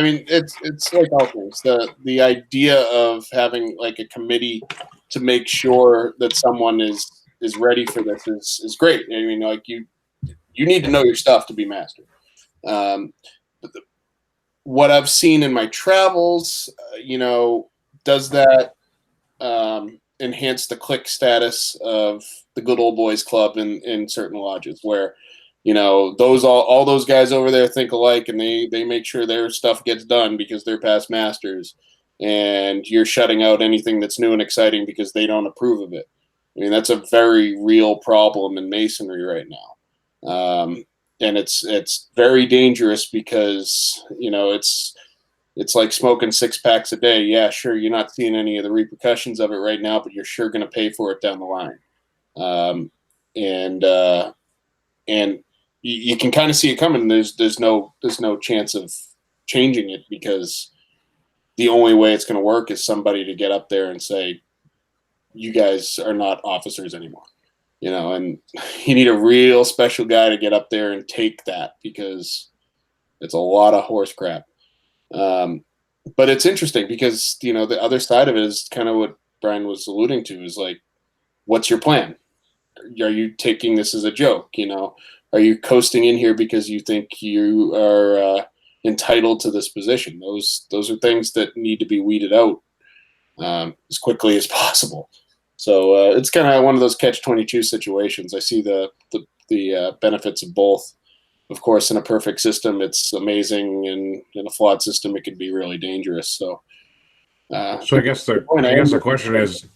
mean, it's like all things. The idea of having like a committee to make sure that someone is ready for this is great. I mean, like you need to know your stuff to be master. what I've seen in my travels, does that enhance the clique status of the good old boys club in certain lodges where, those all those guys over there think alike and they make sure their stuff gets done because they're past masters, and you're shutting out anything that's new and exciting because they don't approve of it. I mean, that's a very real problem in masonry right now. And it's very dangerous because, it's like smoking 6 packs a day. Yeah, sure, you're not seeing any of the repercussions of it right now, but you're sure going to pay for it down the line. And you can kind of see it coming. There's no chance of changing it because the only way it's going to work is somebody to get up there and say, you guys are not officers anymore. And you need a real special guy to get up there and take that because it's a lot of horse crap. But it's interesting because, the other side of it is kind of what Bryan was alluding to is like, what's your plan? Are you taking this as a joke? Are you coasting in here because you think you are entitled to this position? Those are things that need to be weeded out as quickly as possible. So it's kind of one of those catch-22 situations. I see the benefits of both. Of course, in a perfect system, it's amazing, and in a flawed system, it can be really dangerous. So I guess the question is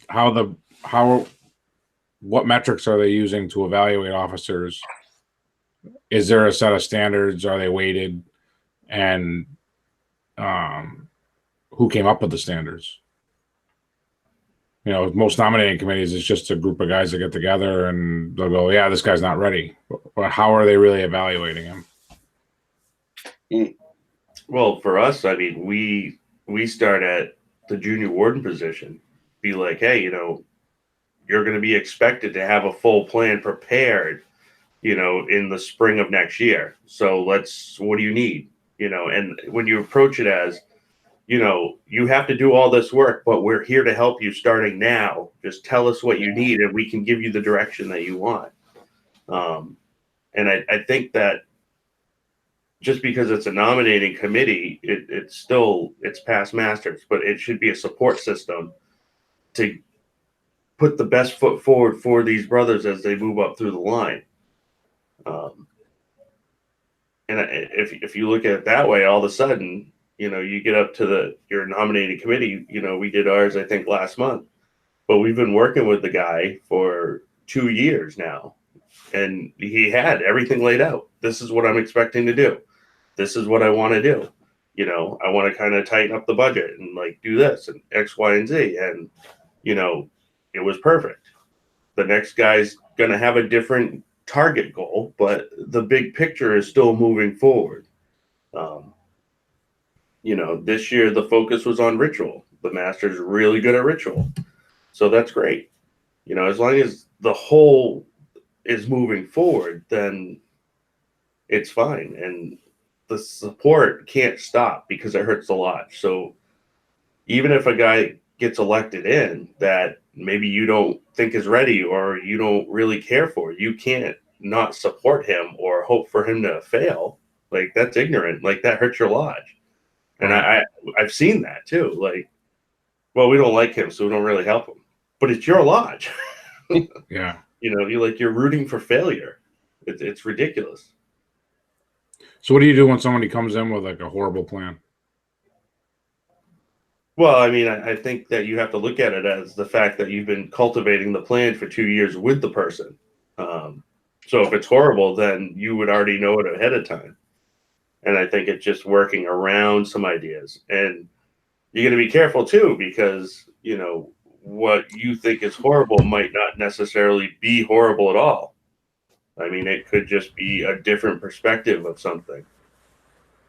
what metrics are they using to evaluate officers? Is there a set of standards? Are they weighted? And who came up with the standards? Most nominating committees is just a group of guys that get together and they'll go, yeah, this guy's not ready. But how are they really evaluating him? Well, for us, I mean, we start at the junior warden position. Be like, hey, you're going to be expected to have a full plan prepared, in the spring of next year. So what do you need? And when you approach it as, you have to do all this work, but we're here to help you starting now. Just tell us what you need and we can give you the direction that you want. And I think that just because it's a nominating committee, it's past masters, but it should be a support system to put the best foot forward for these brothers as they move up through the line. And if you look at it that way, all of a sudden, you get up to your nominating committee. We did ours, I think, last month, but we've been working with the guy for 2 years now, and he had everything laid out. This is what I'm expecting to do. This is what I want to do. I want to kind of tighten up the budget and like do this and X, Y, and Z. And, it was perfect. The next guy's going to have a different target goal, but the big picture is still moving forward. This year the focus was on ritual. The master's really good at ritual. So that's great. As long as the whole is moving forward, then it's fine. And the support can't stop because it hurts a lot. So even if a guy gets elected in that maybe you don't think is ready or you don't really care for, you can't not support him or hope for him to fail. Like, that's ignorant. Like, that hurts your lodge. And I've seen that too. Like, well, we don't like him, so we don't really help him. But it's your lodge. Yeah. You're rooting for failure. It's ridiculous. So what do you do when somebody comes in with like a horrible plan? Well, I mean, I think that you have to look at it as the fact that you've been cultivating the plan for 2 years with the person. So if it's horrible, then you would already know it ahead of time. And I think it's just working around some ideas. And you're going to be careful too, because, what you think is horrible might not necessarily be horrible at all. I mean, it could just be a different perspective of something.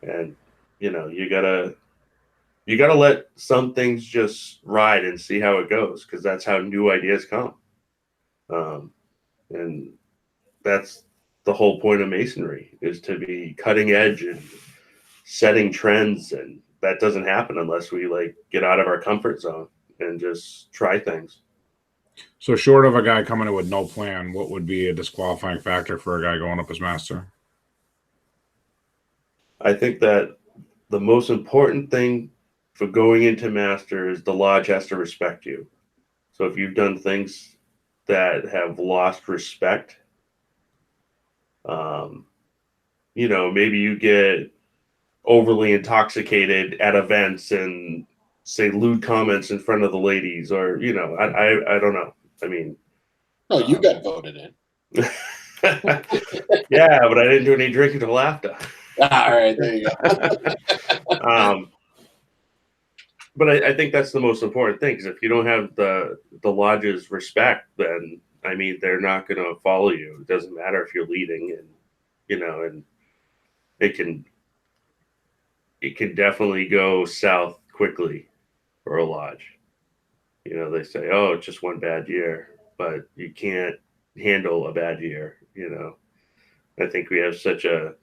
And, you gotta let some things just ride and see how it goes, because that's how new ideas come. And that's the whole point of masonry, is to be cutting edge and setting trends. And that doesn't happen unless we get out of our comfort zone and just try things. So short of a guy coming in with no plan, what would be a disqualifying factor for a guy going up as master? I think that the most important thing for going into master is the lodge has to respect you. So if you've done things that have lost respect, maybe you get overly intoxicated at events and say lewd comments in front of the ladies, or I don't know. I mean, no, you got voted in. yeah, but I didn't do any drinking till after. All right, there you go. But I think that's the most important thing, because if you don't have the lodge's respect, then I mean they're not going to follow you. It doesn't matter if you're leading, and it can definitely go south quickly for a lodge. They say, oh, it's just one bad year, but you can't handle a bad year. I think we have such a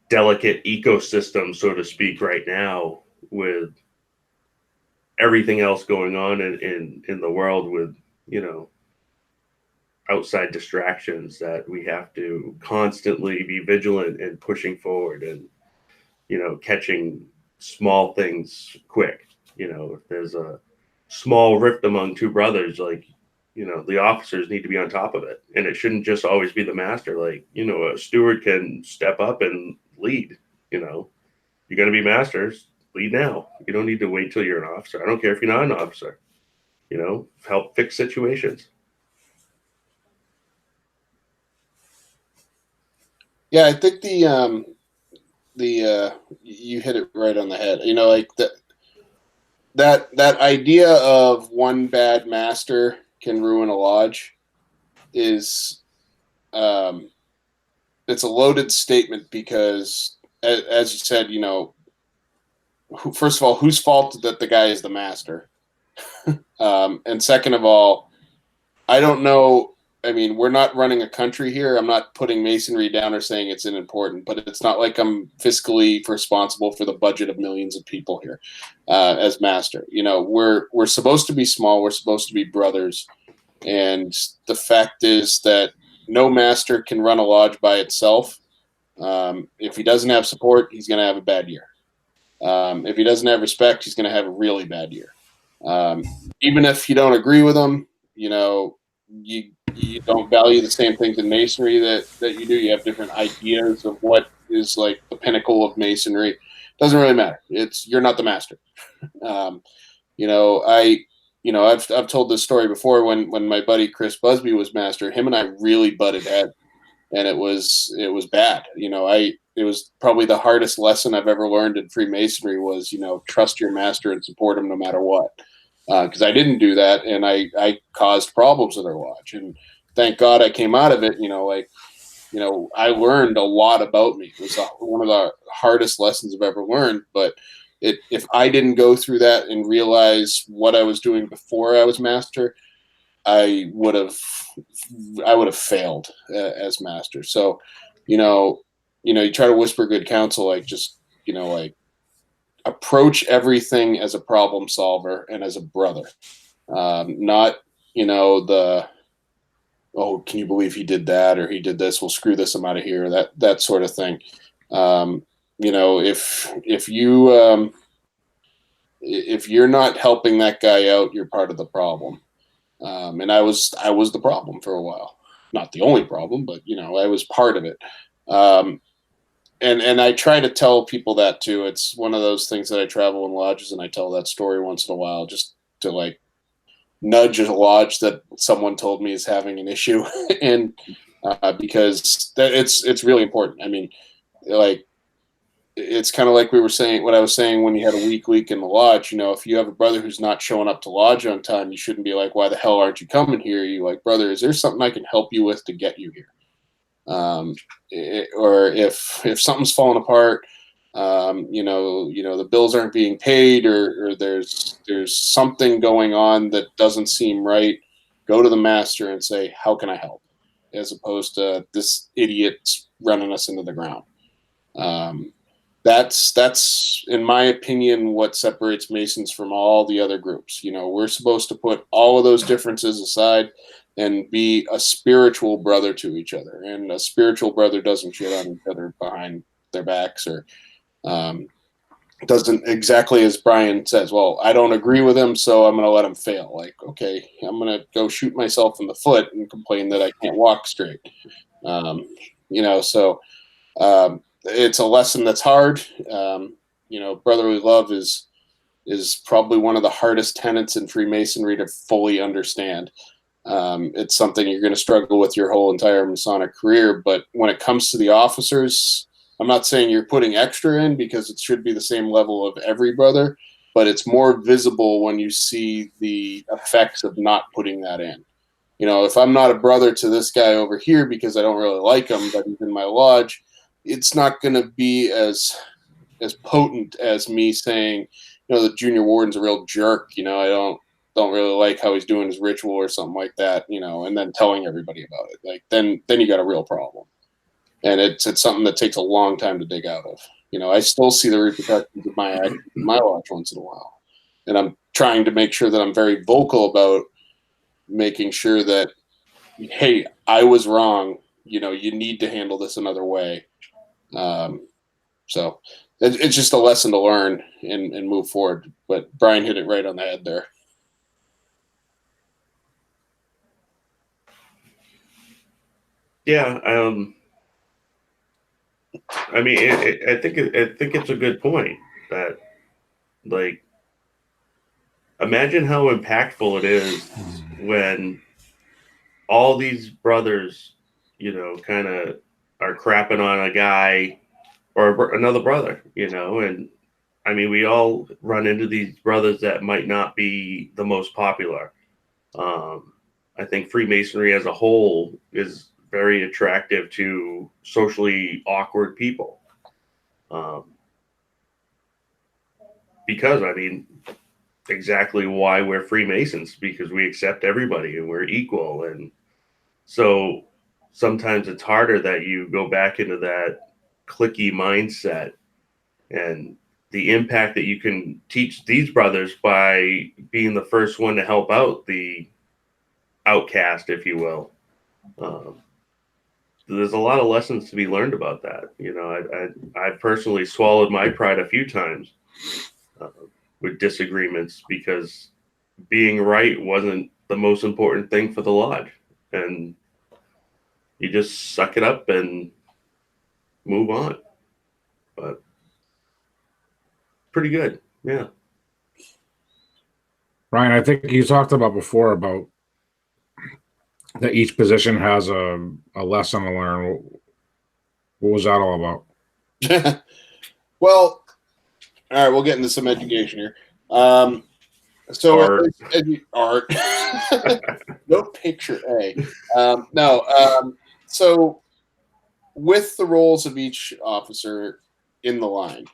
delicate ecosystem, so to speak, right now, with everything else going on in the world, with outside distractions, that we have to constantly be vigilant and pushing forward, and catching small things quick. If there's a small rift among two brothers, like the officers need to be on top of it, and it shouldn't just always be the master. Like a steward can step up and lead. You're going to be masters, lead now. You don't need to wait till you're an officer. I don't care if you're not an officer. Help fix situations. Yeah, I think the you hit it right on the head. Like that idea of one bad master can ruin a lodge is it's a loaded statement, because as you said, first of all, whose fault that the guy is the master? And second of all, I don't know. I mean, we're not running a country here. I'm not putting masonry down or saying it's unimportant, but it's not like I'm fiscally responsible for the budget of millions of people here as master. We're supposed to be small. We're supposed to be brothers. And the fact is that no master can run a lodge by itself. If he doesn't have support, he's going to have a bad year. If he doesn't have respect, he's going to have a really bad year. Even if you don't agree with him, you don't value the same things in masonry that you do. You have different ideas of what is like the pinnacle of masonry. Doesn't really matter. You're not the master. I've told this story before, when my buddy Chris Busby was master. Him and I really butted heads, and it was bad. It was probably the hardest lesson I've ever learned in Freemasonry was, trust your master and support him no matter what. Because I didn't do that, and I caused problems in our lodge. And thank God I came out of it. I learned a lot about me. It was one of the hardest lessons I've ever learned. But if I didn't go through that and realize what I was doing before I was master, I would have failed as master. So, you try to whisper good counsel, like just approach everything as a problem solver and as a brother, not oh, can you believe he did that, or he did this? Well, screw this, I'm out of here. That sort of thing. If you're not helping that guy out, you're part of the problem. And I was the problem for a while. Not the only problem, but I was part of it. And I try to tell people that too. It's one of those things that I travel in lodges and I tell that story once in a while, just to like nudge a lodge that someone told me is having an issue, and because it's really important. I mean, like, it's kind of like what I was saying when you had a weak in the lodge. If you have a brother who's not showing up to lodge on time, you shouldn't be like, why the hell aren't you coming here? You like, brother, is there something I can help you with to get you here? Or if something's falling apart, the bills aren't being paid, or there's something going on that doesn't seem right, go to the master and say, how can I help? As opposed to this idiot's running us into the ground. That's in my opinion what separates Masons from all the other groups. We're supposed to put all of those differences aside and be a spiritual brother to each other. And a spiritual brother doesn't shit on each other behind their backs, or doesn't exactly as Bryan says, well, I don't agree with him, so I'm going to let him fail. Like, okay, I'm going to go shoot myself in the foot and complain that I can't walk straight. So it's a lesson that's hard. Brotherly love is probably one of the hardest tenets in Freemasonry to fully understand. It's something you're going to struggle with your whole entire Masonic career. But when it comes to the officers, I'm not saying you're putting extra in, because it should be the same level of every brother, but it's more visible when you see the effects of not putting that in. If I'm not a brother to this guy over here because I don't really like him, but he's in my lodge, it's not going to be as potent as me saying, the junior warden's a real jerk. I don't really like how he's doing his ritual or something like that, and then telling everybody about it. Like, then you got a real problem. And it's something that takes a long time to dig out of. I still see the repercussions of my actions in my lodge once in a while. And I'm trying to make sure that I'm very vocal about making sure that, hey, I was wrong. You need to handle this another way. So it's just a lesson to learn and move forward. But Bryan hit it right on the head there. Yeah. I mean, I think it's a good point that, like, imagine how impactful it is when all these brothers, kind of are crapping on a guy or another brother, and I mean, we all run into these brothers that might not be the most popular. I think Freemasonry as a whole is very attractive to socially awkward people. Because, I mean, exactly why we're Freemasons, because we accept everybody and we're equal. And so sometimes it's harder that you go back into that cliquey mindset, and the impact that you can teach these brothers by being the first one to help out the outcast, if you will. There's a lot of lessons to be learned about that. I personally swallowed my pride a few times with disagreements, because being right wasn't the most important thing for the lodge, and you just suck it up and move on. But pretty good, yeah. Bryan, I think you talked about before about that each position has a lesson to learn. What was that all about? Well, all right, we'll get into some education here. So art, no picture A. So with the roles of each officer in the line,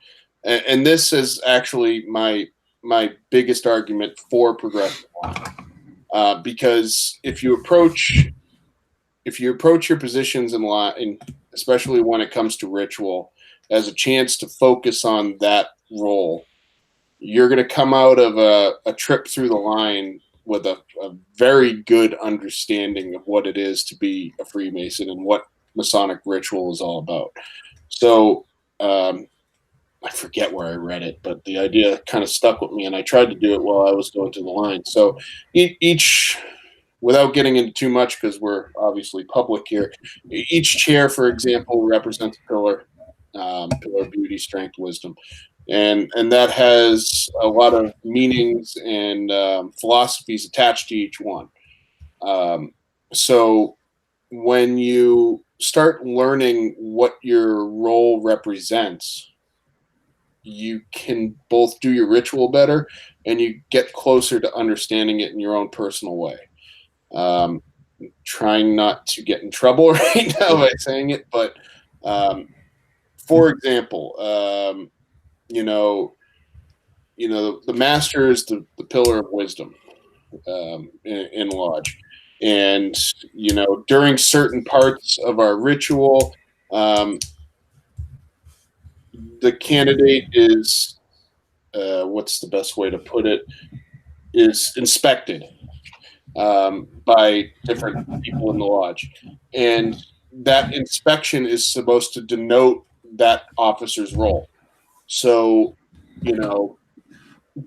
and this is actually my biggest argument for progressive line, because if you approach your positions in line, especially when it comes to ritual, as a chance to focus on that role, you're going to come out of a trip through the line with a very good understanding of what it is to be a Freemason and what Masonic ritual is all about. So I forget where I read it, but the idea kind of stuck with me, and I tried to do it while I was going through the line. So each, without getting into too much because we're obviously public here, each chair, for example, represents a pillar, pillar, beauty, strength, wisdom. And that has a lot of meanings and philosophies attached to each one. So when you start learning what your role represents, you can both do your ritual better and you get closer to understanding it in your own personal way. Trying not to get in trouble right now by saying it, but for example, the master is the pillar of wisdom in lodge, and during certain parts of our ritual, the candidate is what's the best way to put it, is inspected by different people in the lodge, and that inspection is supposed to denote that officer's role. So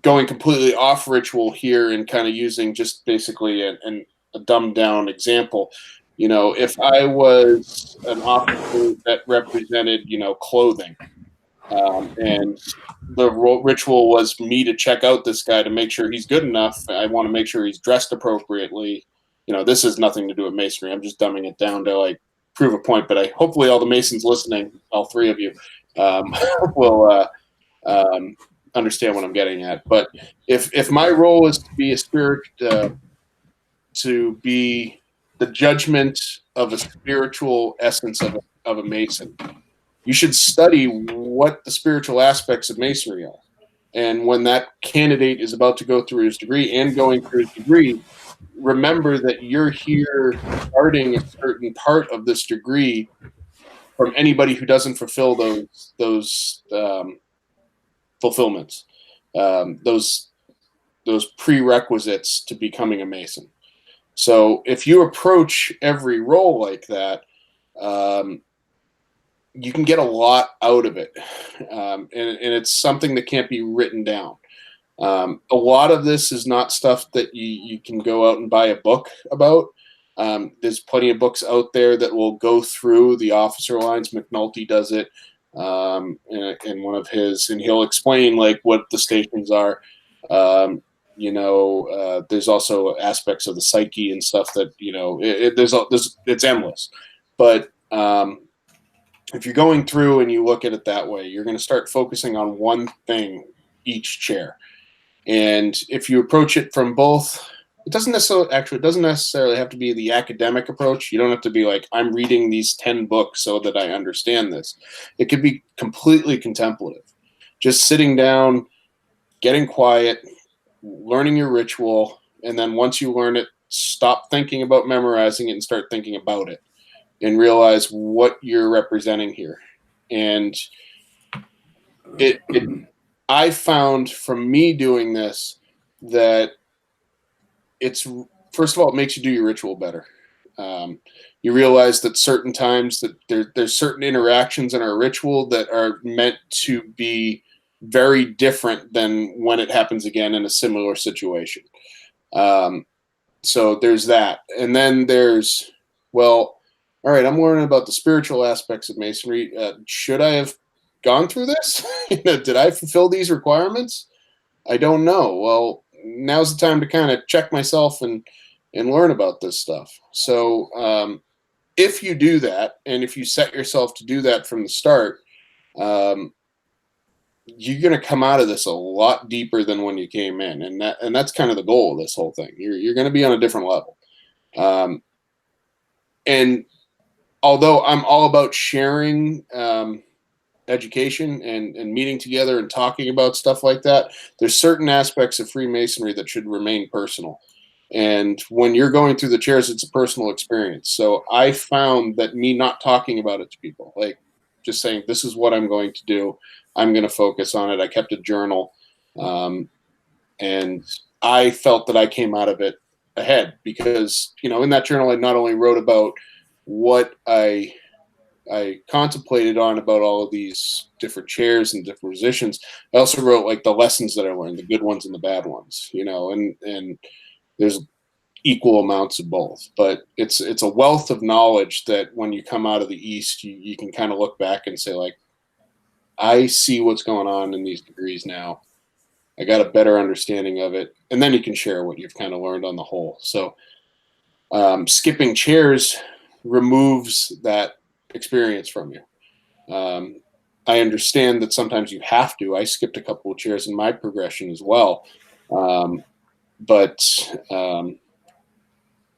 going completely off ritual here and kind of using just basically a dumbed down example. If I was an officer that represented, clothing, and the ritual was me to check out this guy to make sure he's good enough. I want to make sure he's dressed appropriately. This has nothing to do with masonry. I'm just dumbing it down to like prove a point. But hopefully all the masons listening, all three of you, will understand what I'm getting at. But if my role is to be a spirit, to be the judgment of a spiritual essence of a mason, you should study what the spiritual aspects of masonry are. And when that candidate is about to go through his degree and going through his degree, remember that you're here starting a certain part of this degree from anybody who doesn't fulfill those fulfillments, those prerequisites to becoming a mason. So if you approach every role like that, you can get a lot out of it, and it's something that can't be written down. A lot of this is not stuff that you can go out and buy a book about. There's plenty of books out there that will go through the officer lines. McNulty does it in one of his, and he'll explain like what the stations are. There's also aspects of the psyche and stuff that it's endless. But if you're going through and you look at it that way, you're going to start focusing on one thing each chair. And if you approach it from both, it doesn't necessarily have to be the academic approach. You don't have to be like, I'm reading these 10 books so that I understand this. It could be completely contemplative. Just sitting down, getting quiet, learning your ritual, and then once you learn it, stop thinking about memorizing it and start thinking about it and realize what you're representing here. And I found from me doing this that it's, first of all, it makes you do your ritual better. You realize that certain times that there's certain interactions in our ritual that are meant to be very different than when it happens again in a similar situation. So there's that. And then there's, well, all right, I'm learning about the spiritual aspects of masonry. Should I have gone through this? Did I fulfill these requirements? I don't know. Well, now's the time to kind of check myself and learn about this stuff. So if you do that, and if you set yourself to do that from the start, you're going to come out of this a lot deeper than when you came in. And that's kind of the goal of this whole thing. You're going to be on a different level. And although I'm all about sharing education and meeting together and talking about stuff like that, there's certain aspects of Freemasonry that should remain personal. And when you're going through the chairs, it's a personal experience. So I found that me not talking about it to people, like just saying, this is what I'm going to do, I'm going to focus on it. I kept a journal, and I felt that I came out of it ahead because, in that journal, I not only wrote about what I contemplated on about all of these different chairs and different positions. I also wrote like the lessons that I learned, the good ones and the bad ones, and there's equal amounts of both, but it's a wealth of knowledge that when you come out of the East, you can kind of look back and say like, I see what's going on in these degrees now. I got a better understanding of it. And then you can share what you've kind of learned on the whole. So skipping chairs removes that experience from you. I understand that sometimes you have to. I skipped a couple of chairs in my progression as well. But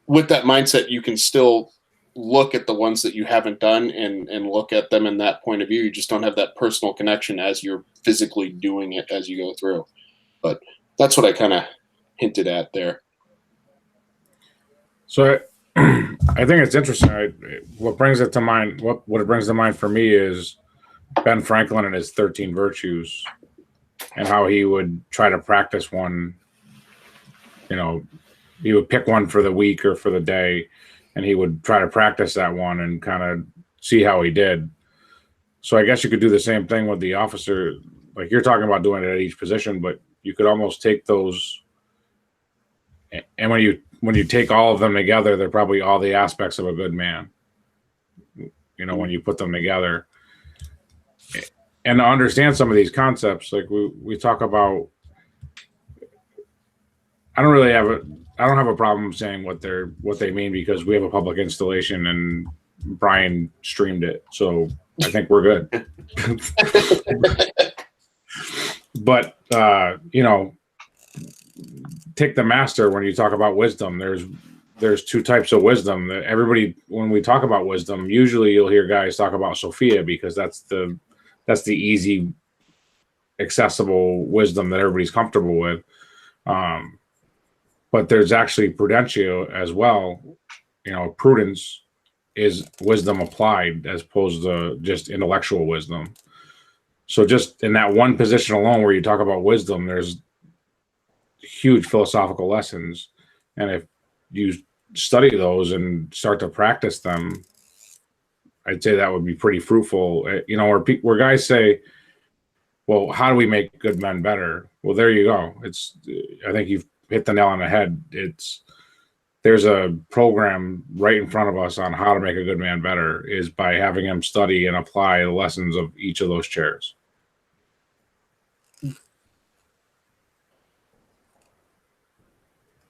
with that mindset, you can still look at the ones that you haven't done and look at them in that point of view. You just don't have that personal connection as you're physically doing it as you go through. But that's what I kind of hinted at there. So I think it's interesting. What brings it to mind, what it brings to mind for me is Ben Franklin and his 13 virtues and how he would try to practice one. He would pick one for the week or for the day, and he would try to practice that one and kind of see how he did. So I guess you could do the same thing with the officer like you're talking about doing it at each position, but you could almost take those. And when you take all of them together, they're probably all the aspects of a good man. When you put them together, and to understand some of these concepts, like we talk about, I don't have a problem saying what they mean, because we have a public installation and Bryan streamed it, so I think we're good. But take the master. When you talk about wisdom, there's two types of wisdom. Everybody, when we talk about wisdom, usually you'll hear guys talk about Sophia, because that's the easy, accessible wisdom that everybody's comfortable with. But there's actually prudential as well. Prudence is wisdom applied as opposed to just intellectual wisdom. So just in that one position alone where you talk about wisdom, there's huge philosophical lessons. And if you study those and start to practice them, I'd say that would be pretty fruitful. Where guys say, well, how do we make good men better? Well, there you go. I think you've hit the nail on the head. There's a program right in front of us on how to make a good man better, is by having him study and apply the lessons of each of those chairs.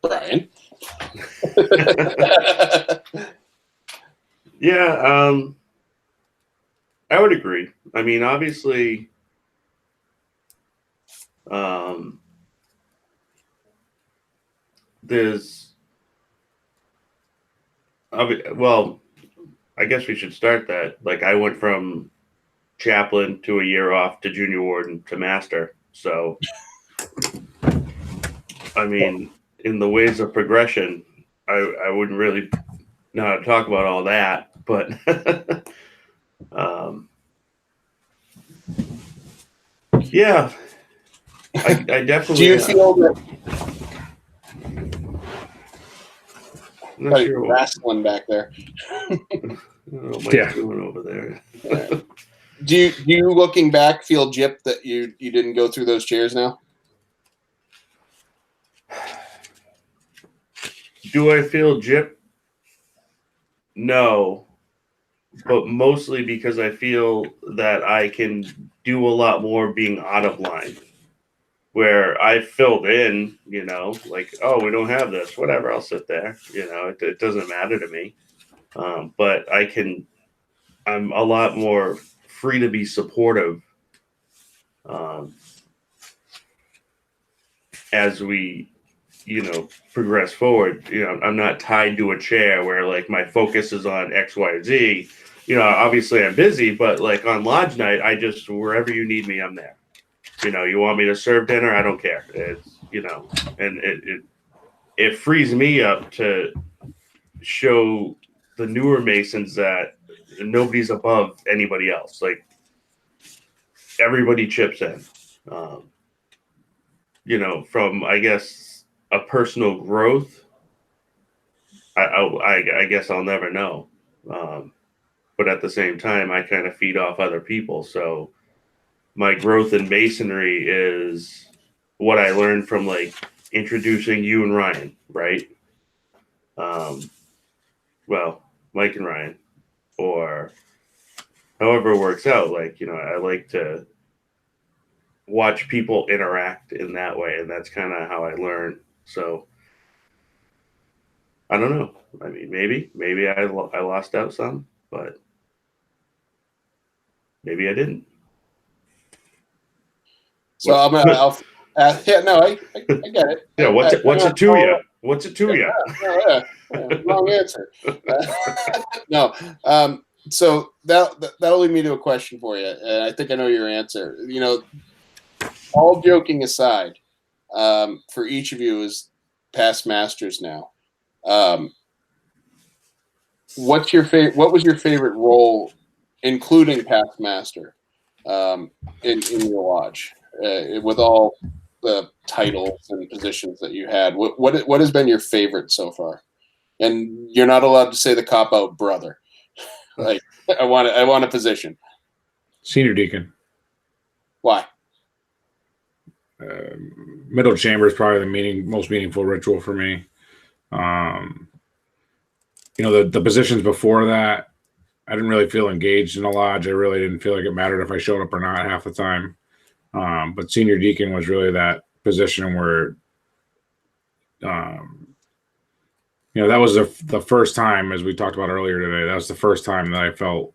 Bryan. Yeah, I would agree. I mean, obviously, well, I guess we should start that. Like, I went from chaplain to a year off to junior warden to master. So, I mean, in the ways of progression, I wouldn't really know how to talk about all that, but yeah, I definitely. Do you feel that? I'm not sure what wrestling back there. Mike's doing over there. Yeah. Do you looking back feel gypped that you didn't go through those chairs now? Do I feel gypped? No, but mostly because I feel that I can do a lot more being out of line. Where I filled in, like, oh, we don't have this, whatever, I'll sit there. It doesn't matter to me. But I'm a lot more free to be supportive as we, progress forward. I'm not tied to a chair where like my focus is on X, Y, Z. Obviously I'm busy, but like on lodge night, I just, wherever you need me, I'm there. You want me to serve dinner? I don't care. It's, and it frees me up to show the newer Masons that nobody's above anybody else. Like, everybody chips in. From, I guess, a personal growth, I guess I'll never know. But at the same time, I kind of feed off other people. So my growth in Masonry is what I learned from like introducing you and Ryan, right? Well, Mike and Ryan, or however it works out. Like, I like to watch people interact in that way, and that's kind of how I learn. So I don't know. I mean, maybe I lost out some, but maybe I didn't. So I'll yeah, no, I get it. Yeah, what's it to you? What's it to you? Yeah, wrong answer. No. So that'll lead me to a question for you, and I think I know your answer. All joking aside, for each of you as past masters now, what was your favorite role, including past master, in your lodge, with all the titles and positions that you had? What has been your favorite so far? And you're not allowed to say the cop out brother. Like, I want a position. Senior deacon. Why? middle chamber is probably the most meaningful ritual for me. The positions before that, I didn't really feel engaged in the lodge. I really didn't feel like it mattered if I showed up or not half the time. But senior deacon was really that position where, that was the first time, as we talked about earlier today, that was the first time that I felt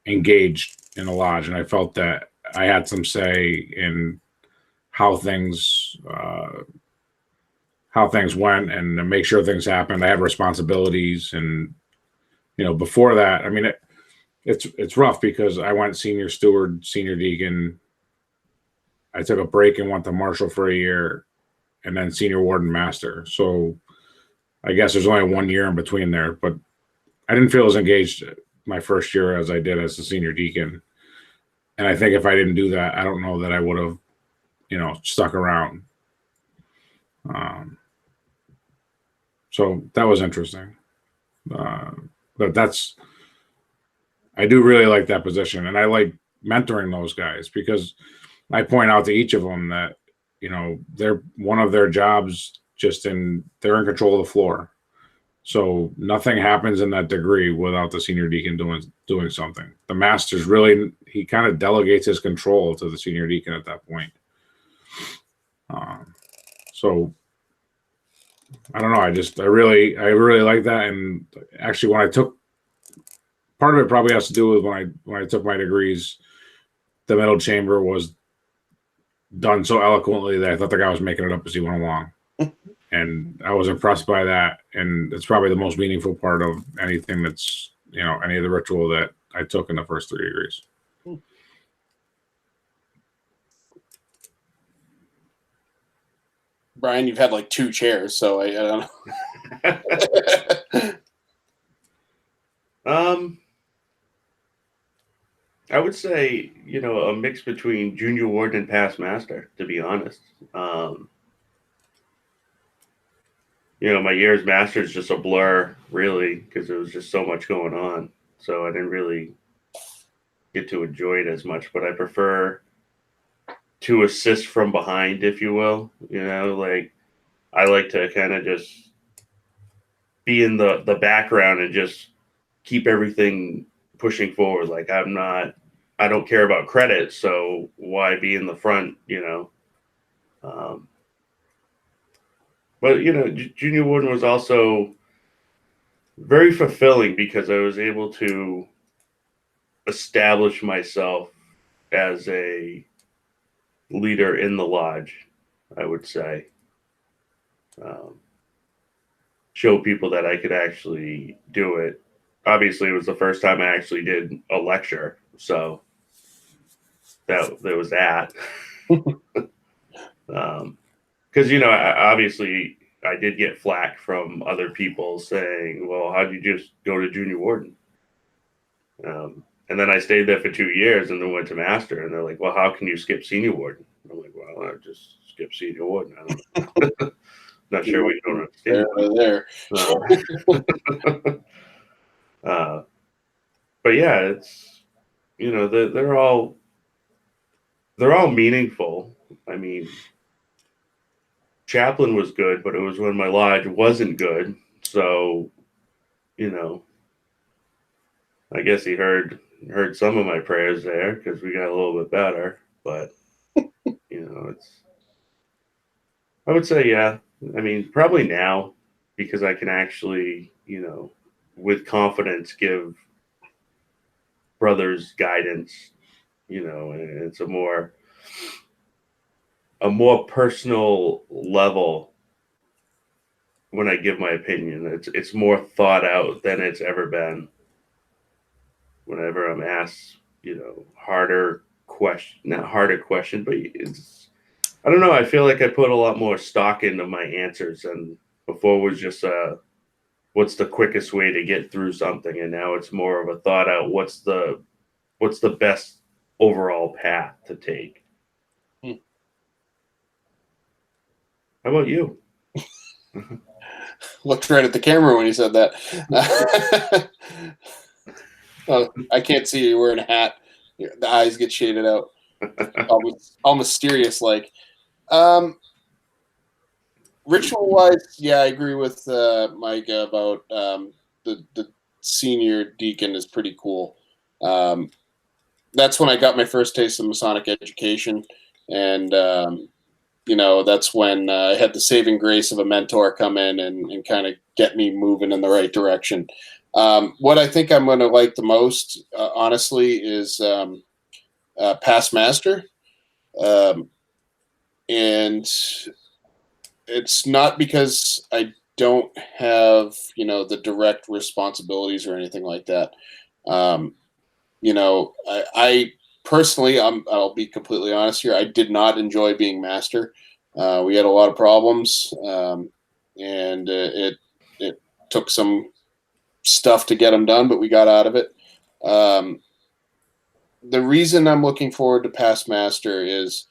engaged in the lodge, and I felt that I had some say in how things went and to make sure things happened. I had responsibilities, and before that, I mean, it's rough because I went senior steward, senior deacon. I took a break and went to marshal for a year, and then senior warden master. So I guess there's only 1 year in between there, but I didn't feel as engaged my first year as I did as a senior deacon. And I think if I didn't do that, I don't know that I would have, stuck around. So that was interesting. But I do really like that position, and I like mentoring those guys because I point out to each of them that, they're one of their jobs they're in control of the floor. So nothing happens in that degree without the senior deacon doing something. The master's he kind of delegates his control to the senior deacon at that point. So I don't know. I really like that. And actually, part of it probably has to do with when I took my degrees, the middle chamber was done so eloquently that I thought the guy was making it up as he went along. And I was impressed by that. And it's probably the most meaningful part of anything that's, any of the ritual that I took in the first 3 degrees. Bryan, you've had like 2 chairs, so I don't know. I would say, a mix between junior warden and past master, to be honest. My year as master is just a blur, really, because there was just so much going on. So I didn't really get to enjoy it as much, but I prefer to assist from behind, if you will. Like I like to kind of just be in the background and just keep everything pushing forward. Like I don't care about credit, so why be in the front, But junior warden was also very fulfilling because I was able to establish myself as a leader in the lodge, I would say. Show people that I could actually do it. Obviously, it was the first time I actually did a lecture, so there was that. Because obviously I did get flack from other people saying, "Well, how'd you just go to junior warden?" And then I stayed there for 2 years and then went to master, and they're like, "Well, how can you skip senior warden?" I'm like, "Well, I just skip senior warden. I don't not sure we don't understand." There. But yeah, it's they're all meaningful. I mean, chaplain was good, but it was when my lodge wasn't good. So, I guess he heard some of my prayers there because we got a little bit better. But I would say, yeah. I mean, probably now because I can actually, with confidence give brothers guidance, and it's a more personal level when I give my opinion. It's more thought out than it's ever been. Whenever I'm asked, not harder question, but I don't know. I feel like I put a lot more stock into my answers, and before was just what's the quickest way to get through something, and now it's more of a thought out. What's the best overall path to take? How about you? Looked right at the camera when you said that. Oh, I can't see you wearing a hat. The eyes get shaded out. all mysterious like. Ritual wise, yeah, I agree with Mike about the senior deacon is pretty cool. Um, that's when I got my first taste of Masonic education, and that's when I had the saving grace of a mentor come in and kind of get me moving in the right direction. What I think I'm going to like the most, honestly, is Past Master. Um, and it's not because I don't have, the direct responsibilities or anything like that. Um, I personally, I'll be completely honest here. I did not enjoy being master. We had a lot of problems, and it took some stuff to get them done, but we got out of it. Um, the reason I'm looking forward to past master is,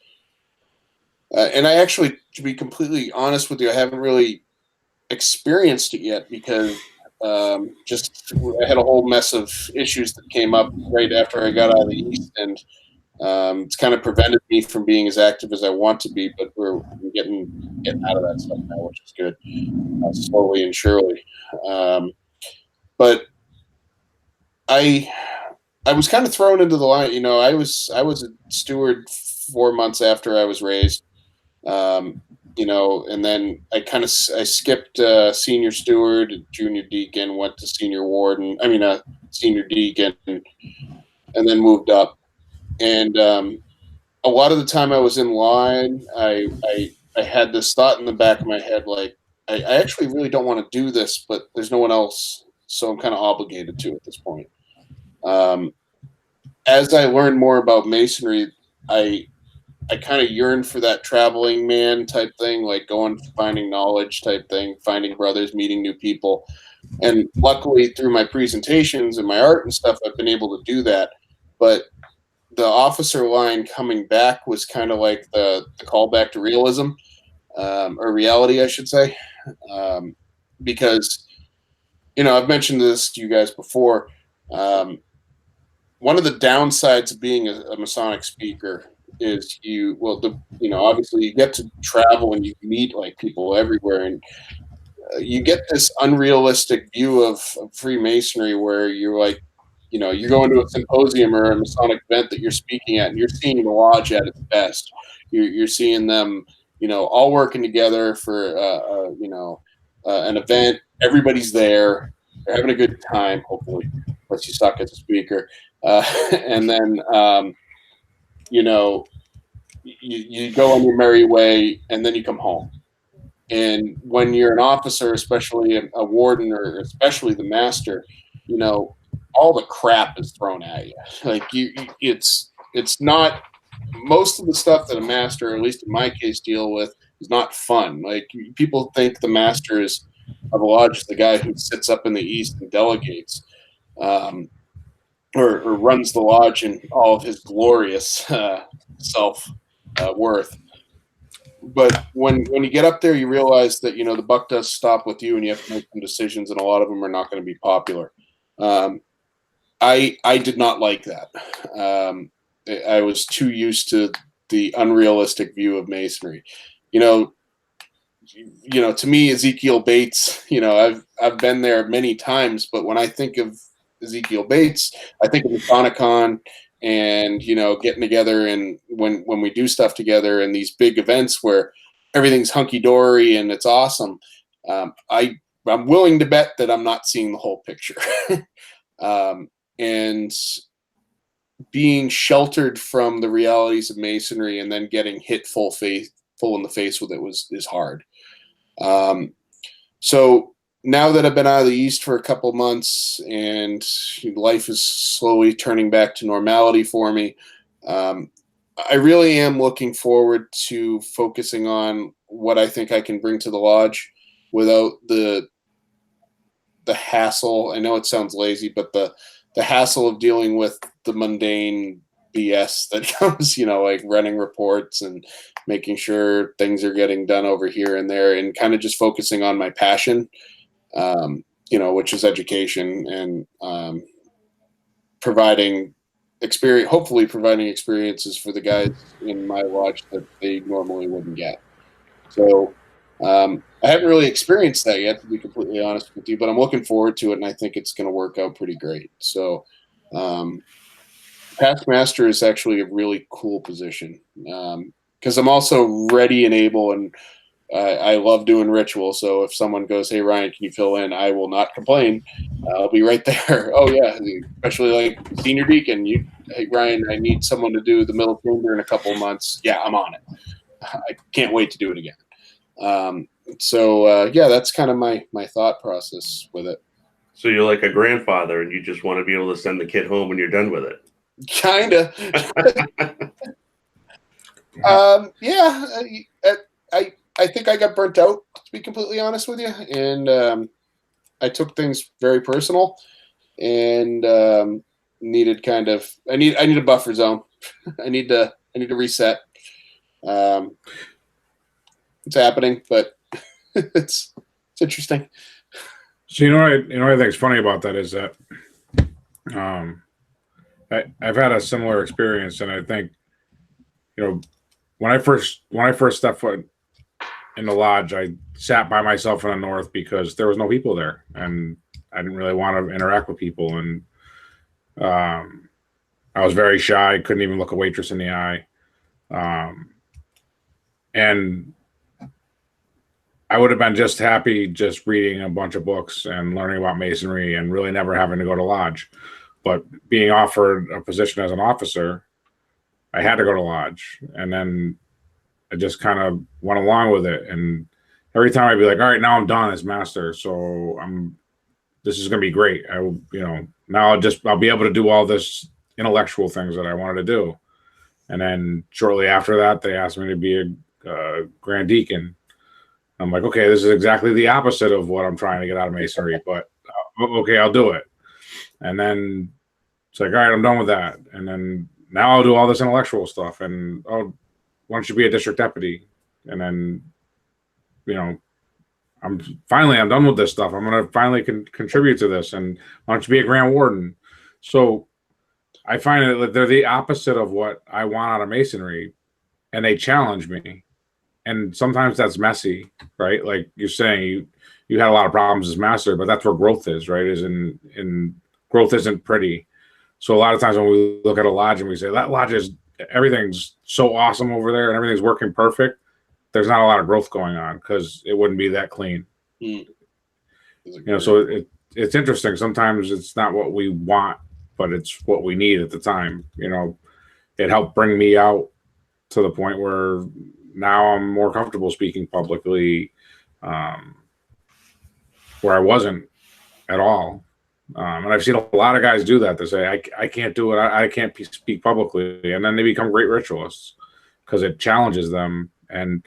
and I actually, to be completely honest with you, I haven't really experienced it yet because just I had a whole mess of issues that came up right after I got out of the East, and it's kind of prevented me from being as active as I want to be. But we're getting out of that stuff now, which is good, slowly and surely. But I I was kind of thrown into the line. I was a steward 4 months after I was raised. Um, and then I skipped senior steward, junior deacon, went to senior warden. I mean, senior deacon, and then moved up. And a lot of the time I was in line, I had this thought in the back of my head, like I actually really don't want to do this, but there's no one else, so I'm kind of obligated to at this point. Um, as I learned more about masonry, I I kind of yearn for that traveling man type thing, like going finding knowledge type thing, finding brothers, meeting new people. And luckily, through my presentations and my art and stuff, I've been able to do that. But the officer line coming back was kind of like the callback to realism, or reality, I should say, um, because I've mentioned this to you guys before. Um, One of the downsides of being a Masonic speaker is obviously you get to travel and you meet like people everywhere, and you get this unrealistic view of Freemasonry where you're like, you're going to a symposium or a Masonic event that you're speaking at, and you're seeing the lodge at its best. You're seeing them, all working together for, an event. Everybody's there. They're having a good time, hopefully, unless you suck as a speaker. And then, you know, you go on your merry way, and then you come home. And when you're an officer, especially a warden or especially the master, all the crap is thrown at you. Like it's not most of the stuff that a master, or at least in my case, deal with is not fun. Like people think the master is of a lodge is the guy who sits up in the east and delegates, um, or runs the lodge in all of his glorious self worth. But when you get up there, you realize that the buck does stop with you, and you have to make some decisions, and a lot of them are not going to be popular. Um, I did not like that. I was too used to the unrealistic view of masonry. You know, to me, Ezekiel Bates. I've been there many times, but when I think of Ezekiel Bates, I think of Masonicon and getting together, and when we do stuff together and these big events where everything's hunky dory and it's awesome. I'm willing to bet that I'm not seeing the whole picture. And being sheltered from the realities of masonry and then getting hit full in the face with it is hard. So now that I've been out of the East for a couple months and life is slowly turning back to normality for me, I really am looking forward to focusing on what I think I can bring to the lodge without the hassle. I know it sounds lazy, but the hassle of dealing with the mundane BS that comes, like running reports and making sure things are getting done over here and there, and kind of just focusing on my passion, which is education and providing hopefully providing experiences for the guys in my watch that they normally wouldn't get. So I haven't really experienced that yet, to be completely honest with you, but I'm looking forward to it, and I think it's going to work out pretty great. So Past Master is actually a really cool position because I'm also ready and able, and I love doing ritual. So if someone goes, "Hey Ryan, can you fill in?" I will not complain. I'll be right there. Oh yeah, especially like senior deacon. Hey Ryan, I need someone to do the middle chamber in a couple of months. Yeah, I'm on it. I can't wait to do it again. Yeah, that's kind of my thought process with it. So you're like a grandfather, and you just want to be able to send the kid home when you're done with it. Kinda. Yeah, I think I got burnt out, to be completely honest with you, and I took things very personal, and needed I need a buffer zone. I need to reset. It's happening, but it's interesting. So what I think is funny about that is that I've had a similar experience, and I think when I first stepped foot in the lodge, I sat by myself in the north because there was no people there, and I didn't really want to interact with people, and I was very shy, couldn't even look a waitress in the eye, and I would have been just happy just reading a bunch of books and learning about masonry and really never having to go to lodge. But being offered a position as an officer, I had to go to lodge. And then I just kind of went along with it. And every time I'd be like, all right, now I'm done as master. So this is going to be great. Now I'll be able to do all this intellectual things that I wanted to do. And then shortly after that, they asked me to be a Grand Deacon. I'm like, okay, this is exactly the opposite of what I'm trying to get out of masonry, but okay, I'll do it. And then it's like, all right, I'm done with that. And then now I'll do all this intellectual stuff. And why don't you be a district deputy? And then, I'm done with this stuff. I'm going to finally contribute to this. And why don't you be a grand warden? So I find that they're the opposite of what I want out of masonry, and they challenge me. And sometimes that's messy, right? Like you're saying, you had a lot of problems as master, but that's where growth is, right? In growth isn't pretty. So a lot of times when we look at a lodge and we say that lodge everything's so awesome over there and everything's working perfect, there's not a lot of growth going on because it wouldn't be that clean. So it's interesting. Sometimes it's not what we want, but it's what we need at the time. It helped bring me out to the point where now I'm more comfortable speaking publicly, where I wasn't at all. And I've seen a lot of guys do that. They say, I can't do it. I can't speak publicly. And then they become great ritualists because it challenges them. And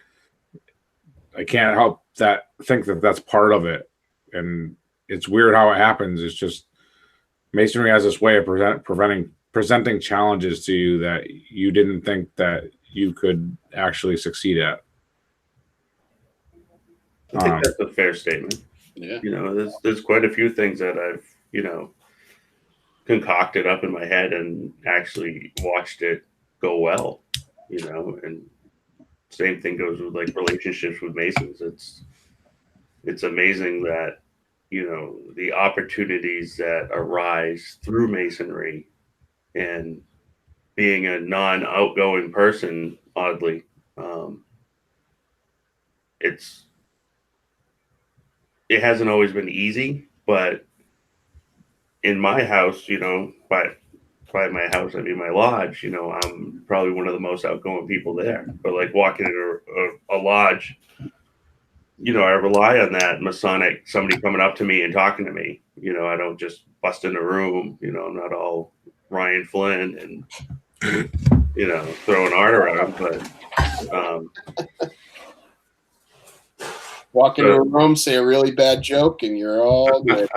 I can't help think that that's part of it. And it's weird how it happens. It's just masonry has this way of presenting challenges to you that you didn't think that you could actually succeed at. I think that's a fair statement. Yeah. There's quite a few things that I've, concocted up in my head and actually watched it go well, and same thing goes with like relationships with Masons. It's amazing that, the opportunities that arise through Masonry, and being a non-outgoing person, oddly, it hasn't always been easy, but in my house, by my house, I mean my lodge, I'm probably one of the most outgoing people there. But like walking in a lodge, I rely on that Masonic, somebody coming up to me and talking to me. I don't just bust in a room, I'm not all Ryan Flynn and, throwing art around, but walk into a room, say a really bad joke, and you're all good.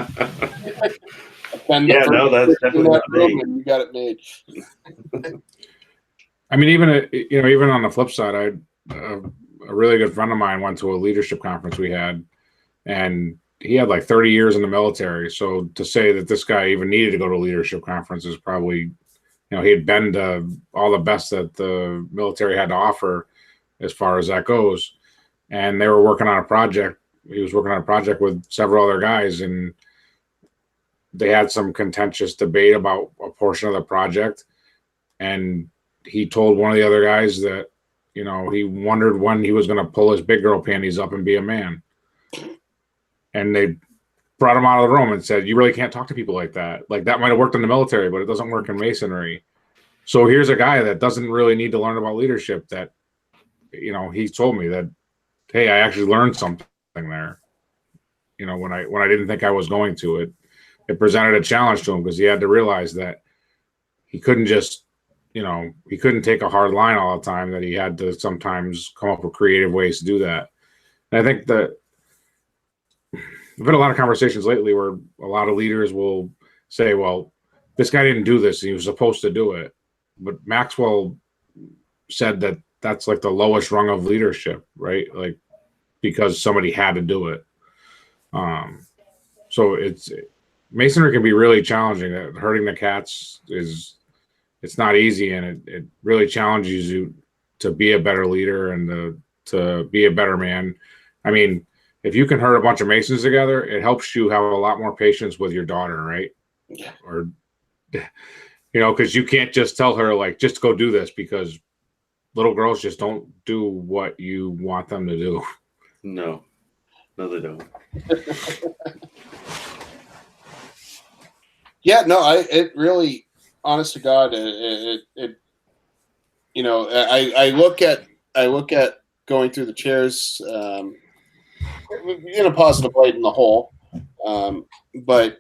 Yeah, no, that's definitely not me. And you got it made. I mean, even on the flip side, a really good friend of mine went to a leadership conference we had, and he had like 30 years in the military. So to say that this guy even needed to go to a leadership conference is probably he had been to all the best that the military had to offer as far as that goes. And they were working on a project. He was working on a project with several other guys, and they had some contentious debate about a portion of the project. And he told one of the other guys that, he wondered when he was going to pull his big girl panties up and be a man. And they brought him out of the room and said, "You really can't talk to people like that. Like, that might have worked in the military, but it doesn't work in masonry." So here's a guy that doesn't really need to learn about leadership that, he told me that, hey, I actually learned something there. When I didn't think I was going to. It presented a challenge to him because he had to realize that he couldn't just, he couldn't take a hard line all the time, that he had to sometimes come up with creative ways to do that. And I think that I've had a lot of conversations lately where a lot of leaders will say, well, this guy didn't do this, and he was supposed to do it. But Maxwell said that that's like the lowest rung of leadership, right? Like, because somebody had to do it. So masonry can be really challenging. Herding the cats it's not easy, and it really challenges you to be a better leader and to be a better man. I mean, if you can herd a bunch of masons together, it helps you have a lot more patience with your daughter, right? Yeah. Or, because you can't just tell her, like, just go do this, because little girls just don't do what you want them to do. No, they don't. Yeah, no, it really, honest to God, I look at going through the chairs in a positive light in the whole, but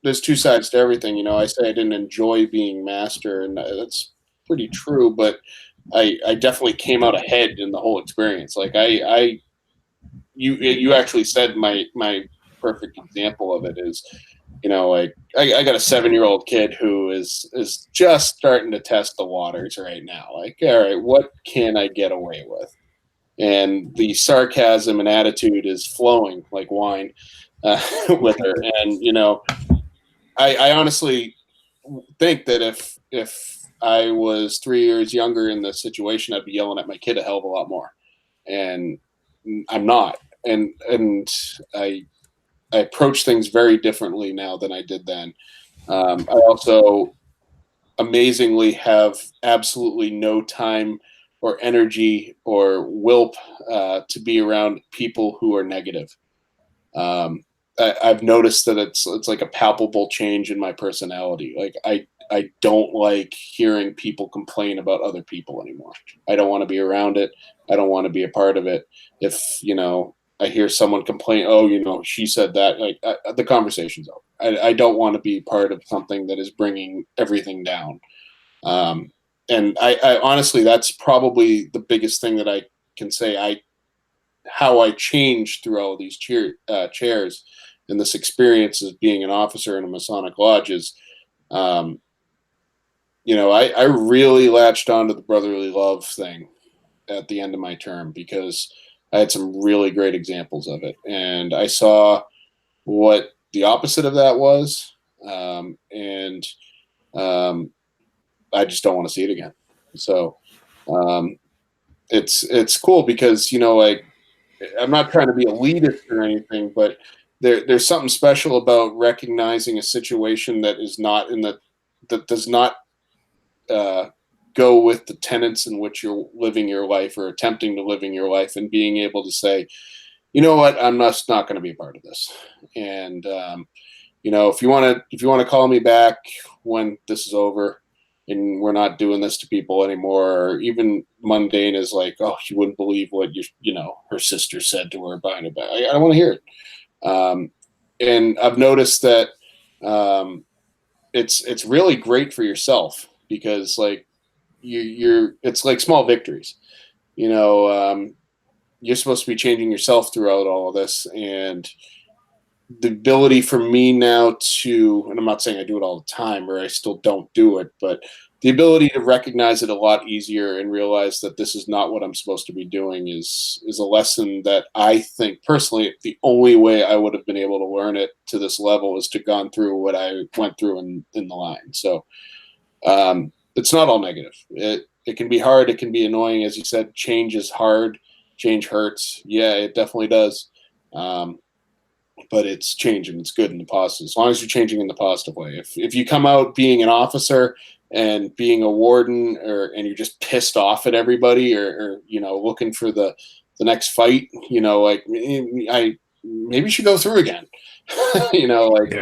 there's two sides to everything. I say I didn't enjoy being master, and that's pretty true, but I definitely came out ahead in the whole experience. Like you actually said my perfect example of it is, like I got a 7-year-old kid who is just starting to test the waters right now. Like, all right, what can I get away with? And the sarcasm and attitude is flowing like wine with her. And I honestly think that if I was 3 years younger in this situation, I'd be yelling at my kid a hell of a lot more. And I'm not. And I approach things very differently now than I did then. I also amazingly have absolutely no time or energy or will to be around people who are negative. I've noticed that it's like a palpable change in my personality. Like I don't like hearing people complain about other people anymore. I don't want to be around it. I don't want to be a part of it. If I hear someone complain, oh, she said that, like the conversation's over. I don't want to be part of something that is bringing everything down. And I honestly, that's probably the biggest thing that I can say. How I changed through all of these chairs and this experience of being an officer in a Masonic lodge is, I really latched onto the brotherly love thing at the end of my term because I had some really great examples of it. And I saw what the opposite of that was. And I just don't want to see it again. So it's cool because, like, I'm not trying to be elitist or anything, but there's something special about recognizing a situation that is not that does not go with the tenets in which you're living your life or attempting to living your life, and being able to say, you know what, I'm just not going to be a part of this. And if you want to call me back when this is over and we're not doing this to people anymore, or even mundane as like, oh, you wouldn't believe what her sister said to her behind her back. I don't want to hear it. And I've noticed that it's really great for yourself because like it's like small victories. You're supposed to be changing yourself throughout all of this, and the ability for me now to, and I'm not saying I do it all the time or I still don't do it, but the ability to recognize it a lot easier and realize that this is not what I'm supposed to be doing is a lesson that I think personally the only way I would have been able to learn it to this level is to gone through what I went through in the line. So It's not all negative. It can be hard. It can be annoying. As you said, change is hard. Change hurts. Yeah, it definitely does. But it's changing. It's good in the positive, as long as you're changing in the positive way. If you come out being an officer and being a warden, and you're just pissed off at everybody, or looking for the next fight, like I maybe should go through again. Like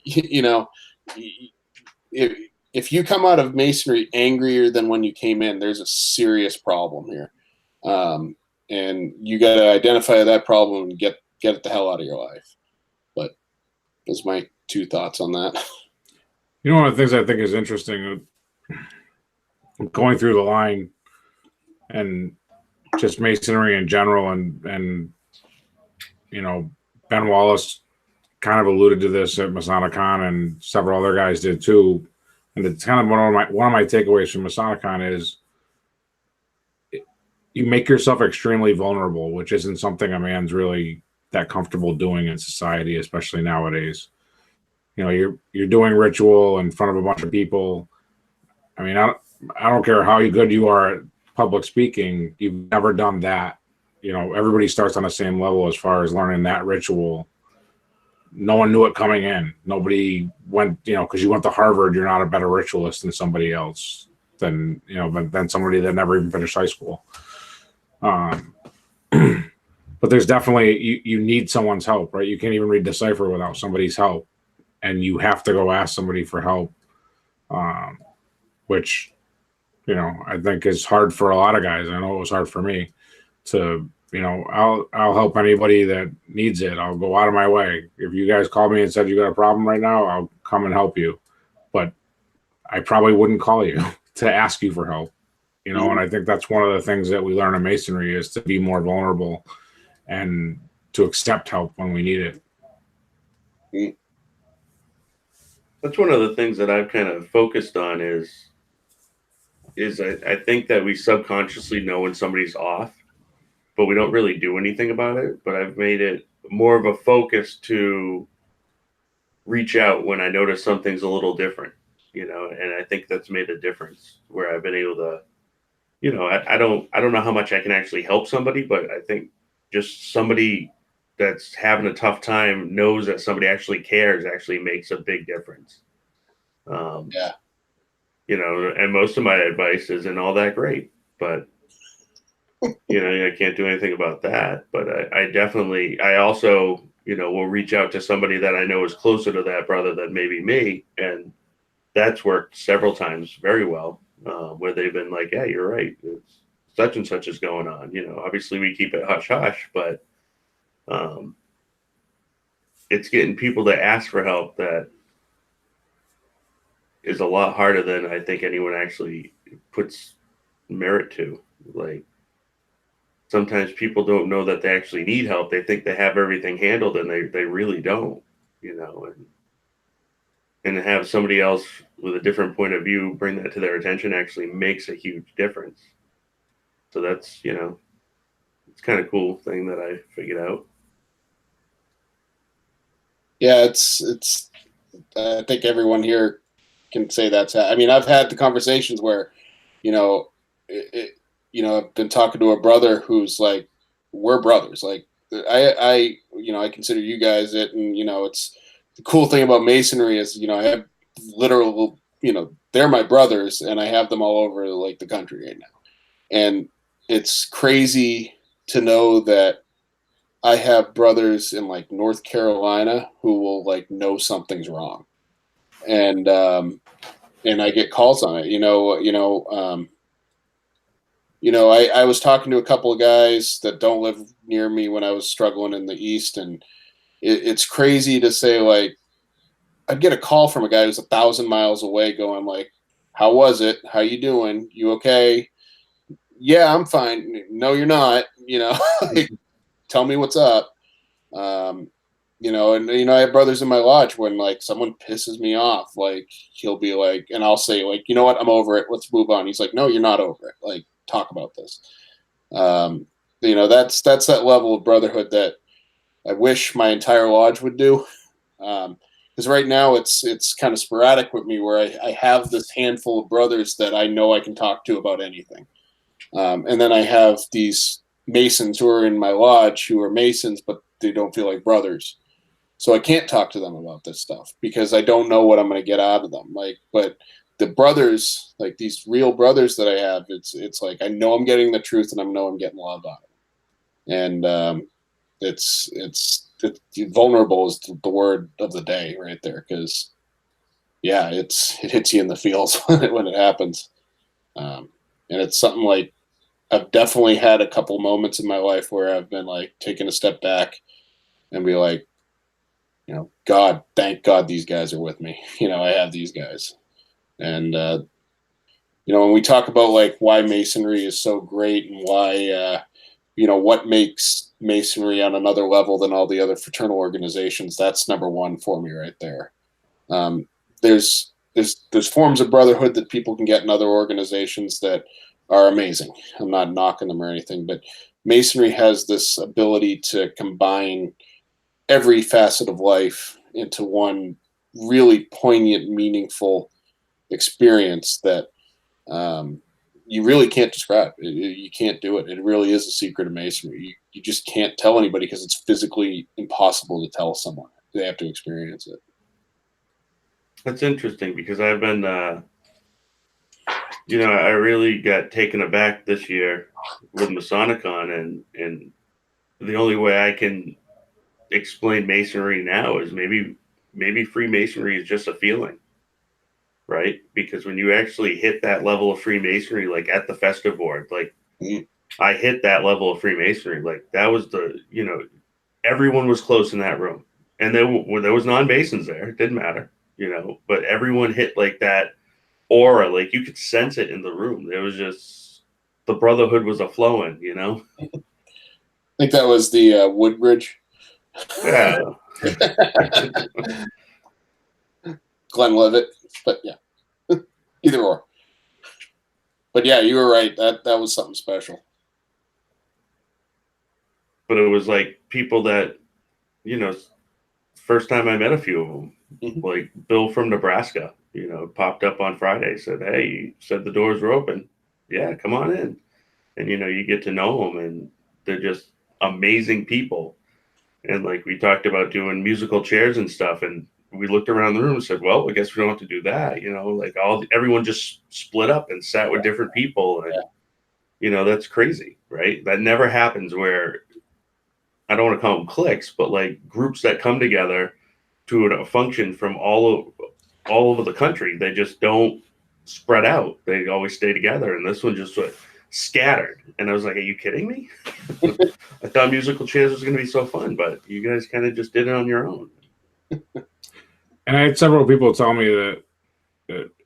Yeah. If you come out of masonry angrier than when you came in, there's a serious problem here, and you got to identify that problem and get it the hell out of your life. But those are my 2 thoughts on that. One of the things I think is interesting, going through the line and just masonry in general, and Ben Wallace kind of alluded to this at Masonicon, and several other guys did too. And it's kind of one of my takeaways from Masonicon is you make yourself extremely vulnerable, which isn't something a man's really that comfortable doing in society, especially nowadays. You're doing ritual in front of a bunch of people. I mean, I don't care how good you are at public speaking, you've never done that. Everybody starts on the same level as far as learning that ritual. No one knew it coming in. Nobody went, because you went to Harvard, you're not a better ritualist than somebody else, than somebody that never even finished high school. But there's definitely, you need someone's help, right? You can't even read Decipher without somebody's help, and you have to go ask somebody for help, which, I think is hard for a lot of guys. I know it was hard for me to, I'll help anybody that needs it. I'll go out of my way. If you guys called me and said you got a problem right now, I'll come and help you. But I probably wouldn't call you to ask you for help, And I think that's one of the things that we learn in masonry is to be more vulnerable and to accept help when we need it. That's one of the things that I've kind of focused on is I think that we subconsciously know when somebody's off, but we don't really do anything about it. But I've made it more of a focus to reach out when I notice something's a little different, and I think that's made a difference where I've been able to, I don't know how much I can actually help somebody, but I think just somebody that's having a tough time knows that somebody actually cares actually makes a big difference. Yeah. And most of my advice isn't all that great, but I can't do anything about that. But I also, will reach out to somebody that I know is closer to that brother than maybe me. And that's worked several times very well, where they've been like, yeah, you're right. It's such and such is going on. Obviously we keep it hush hush, but it's getting people to ask for help that is a lot harder than I think anyone actually puts merit to. Like, sometimes people don't know that they actually need help. They think they have everything handled, and they really don't, and to have somebody else with a different point of view bring that to their attention actually makes a huge difference. So that's, it's kind of cool thing that I figured out. Yeah, it's I think everyone here can say that's. I mean, I've had the conversations where, I've been talking to a brother who's like, we're brothers. Like, I consider you guys it, and it's the cool thing about masonry is, I have literal, they're my brothers, and I have them all over like the country right now, and it's crazy to know that I have brothers in like North Carolina who will like know something's wrong, and I get calls on it. I was talking to a couple of guys that don't live near me when I was struggling in the East, and it's crazy to say, like, I'd get a call from a guy who's 1,000 miles away going like, how was it? How you doing? You okay? Yeah, I'm fine. No, you're not, like, tell me what's up. And I have brothers in my lodge when like someone pisses me off, like he'll be like, and I'll say like, you know what? I'm over it. Let's move on. He's like, no, you're not over it. Like, talk about this. That's that level of brotherhood that I wish my entire lodge would do. because right now it's kind of sporadic with me where I have this handful of brothers that I know I can talk to about anything. And then I have these Masons who are in my lodge who are Masons, but they don't feel like brothers. So I can't talk to them about this stuff because I don't know what I'm going to get out of them. But the brothers, like these real brothers that I have, it's like I know I'm getting the truth and I know I'm getting love out of them. And it's vulnerable is the word of the day right there, because yeah, it hits you in the feels when it happens. And it's something like I've definitely had a couple moments in my life where I've been like taking a step back and be like, God, thank God these guys are with me. I have these guys. And, when we talk about like why Masonry is so great and why, what makes Masonry on another level than all the other fraternal organizations, that's number one for me right there. There's forms of brotherhood that people can get in other organizations that are amazing. I'm not knocking them or anything, but Masonry has this ability to combine every facet of life into one really poignant, meaningful experience that you really can't describe. You can't do it. It really is a secret of Masonry. You just can't tell anybody because it's physically impossible to tell someone. They have to experience it. That's interesting because I've been, I really got taken aback this year with Masonicon, and the only way I can explain Masonry now is maybe Freemasonry is just a feeling, right? Because when you actually hit that level of Freemasonry, like at the festive board, like I hit that level of Freemasonry, like that was everyone was close in that room, and there was non-Masons there. It didn't matter, but everyone hit like that aura, like you could sense it in the room. There was just the brotherhood was a flowing, I think that was the Woodbridge. Yeah. Glenn Levitt, but yeah, either or. But yeah, you were right. That was something special. But it was like people that, first time I met a few of them, like Bill from Nebraska, popped up on Friday, said, "Hey, you said the doors were open. Yeah, come on in." And, you get to know them, and they're just amazing people. And like we talked about doing musical chairs and stuff, and we looked around the room and said, "Well, I guess we don't have to do that." Like everyone just split up and sat with different people, and that's crazy, right? That never happens where I don't want to call them cliques, but like groups that come together to a function from all over the country. They just don't spread out. They always stay together, and this one just scattered. And I was like, "Are you kidding me?" I thought musical chairs was going to be so fun, but you guys kind of just did it on your own. And I had several people tell me that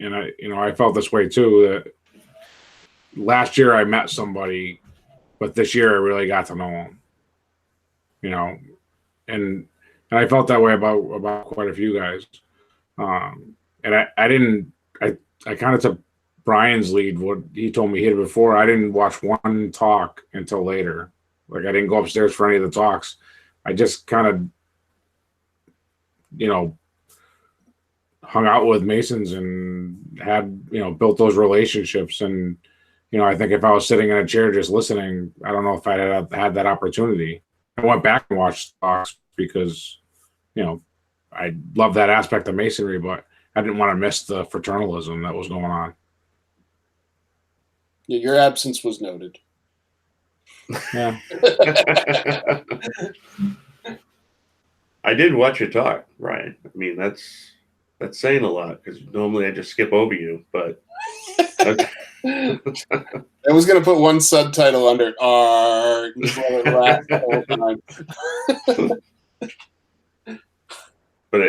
and I felt this way too, that last year I met somebody, but this year I really got to know them. And I felt that way about quite a few guys. And I kind of took Bryan's lead. What he told me he did before, I didn't watch one talk until later. Like I didn't go upstairs for any of the talks. I just kind of, hung out with Masons and had, built those relationships. And, I think if I was sitting in a chair just listening, I don't know if I'd had that opportunity. I went back and watched talks because, I love that aspect of Masonry, but I didn't want to miss the fraternalism that was going on. Yeah, your absence was noted. Yeah. I did watch you talk, Ryan. I mean, that's saying a lot because normally I just skip over you, but I was going to put one subtitle under it. Just let it laugh the whole time. But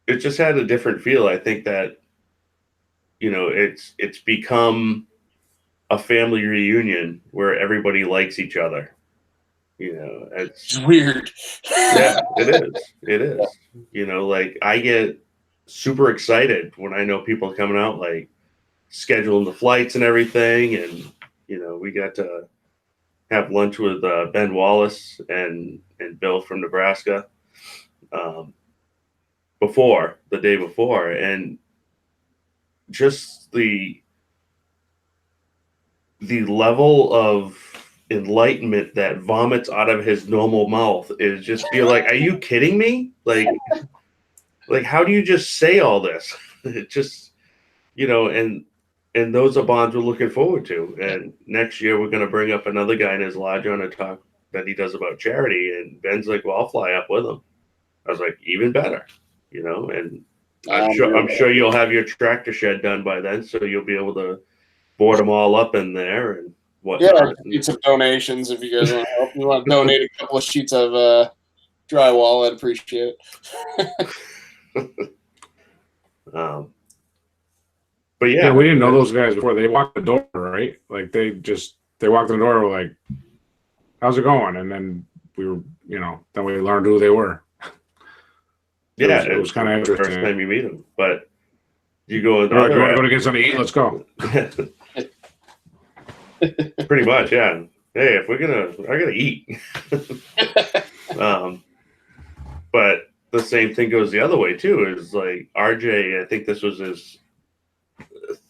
it just had a different feel. I think that, it's become a family reunion where everybody likes each other. It's weird. Yeah, it is. It is. Like I get super excited when I know people are coming out, like scheduling the flights and everything. And, we got to have lunch with Ben Wallace and Bill from Nebraska. before the day before, and just the level of enlightenment that vomits out of his normal mouth is just feel like, are you kidding me? Like how do you just say all this? It just, and those are bonds we're looking forward to. And next year we're going to bring up another guy in his lodge on a talk that he does about charity, and Ben's like, well, I'll fly up with him. I was like, even better, and I'm sure you'll have your tractor shed done by then, so you'll be able to board them all up in there and whatnot. Yeah, need some donations if you guys want to help. You want to donate a couple of sheets of drywall, I'd appreciate it. But yeah, we didn't know those guys before they walked the door, right? Like they walked in the door, we're like, how's it going? And then we were, then we learned who they were. Yeah, it was kind of interesting. First time you meet them, but you go. You want to go to get something to eat? Let's go. Pretty much, yeah. Hey, if I gotta eat. But the same thing goes the other way too. Is like RJ. I think this was his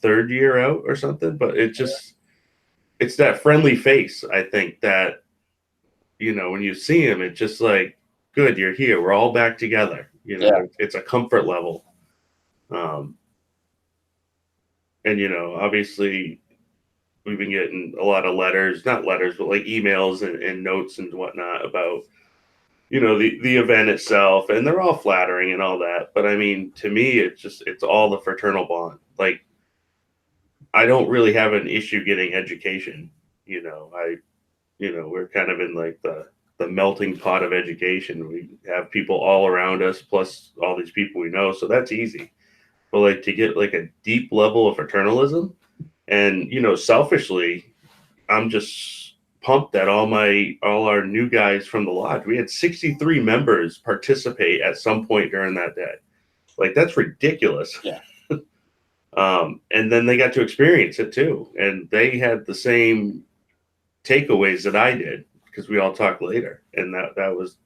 third year out or something. But it's that friendly face. I think that when you see him, it's just like, good, you're here. We're all back together. It's a comfort level. And obviously, we've been getting a lot of not letters, but like emails and notes and whatnot about, the event itself, and they're all flattering and all that. But I mean, to me, it's all the fraternal bond. Like, I don't really have an issue getting education. We're kind of in like the melting pot of education. We have people all around us, plus all these people we know. So that's easy. But like to get like a deep level of fraternalism, and selfishly, I'm just pumped that all our new guys from the lodge. We had 63 members participate at some point during that day. Like, that's ridiculous. Yeah. And then they got to experience it too, and they had the same takeaways that I did, because we all talked later, and that was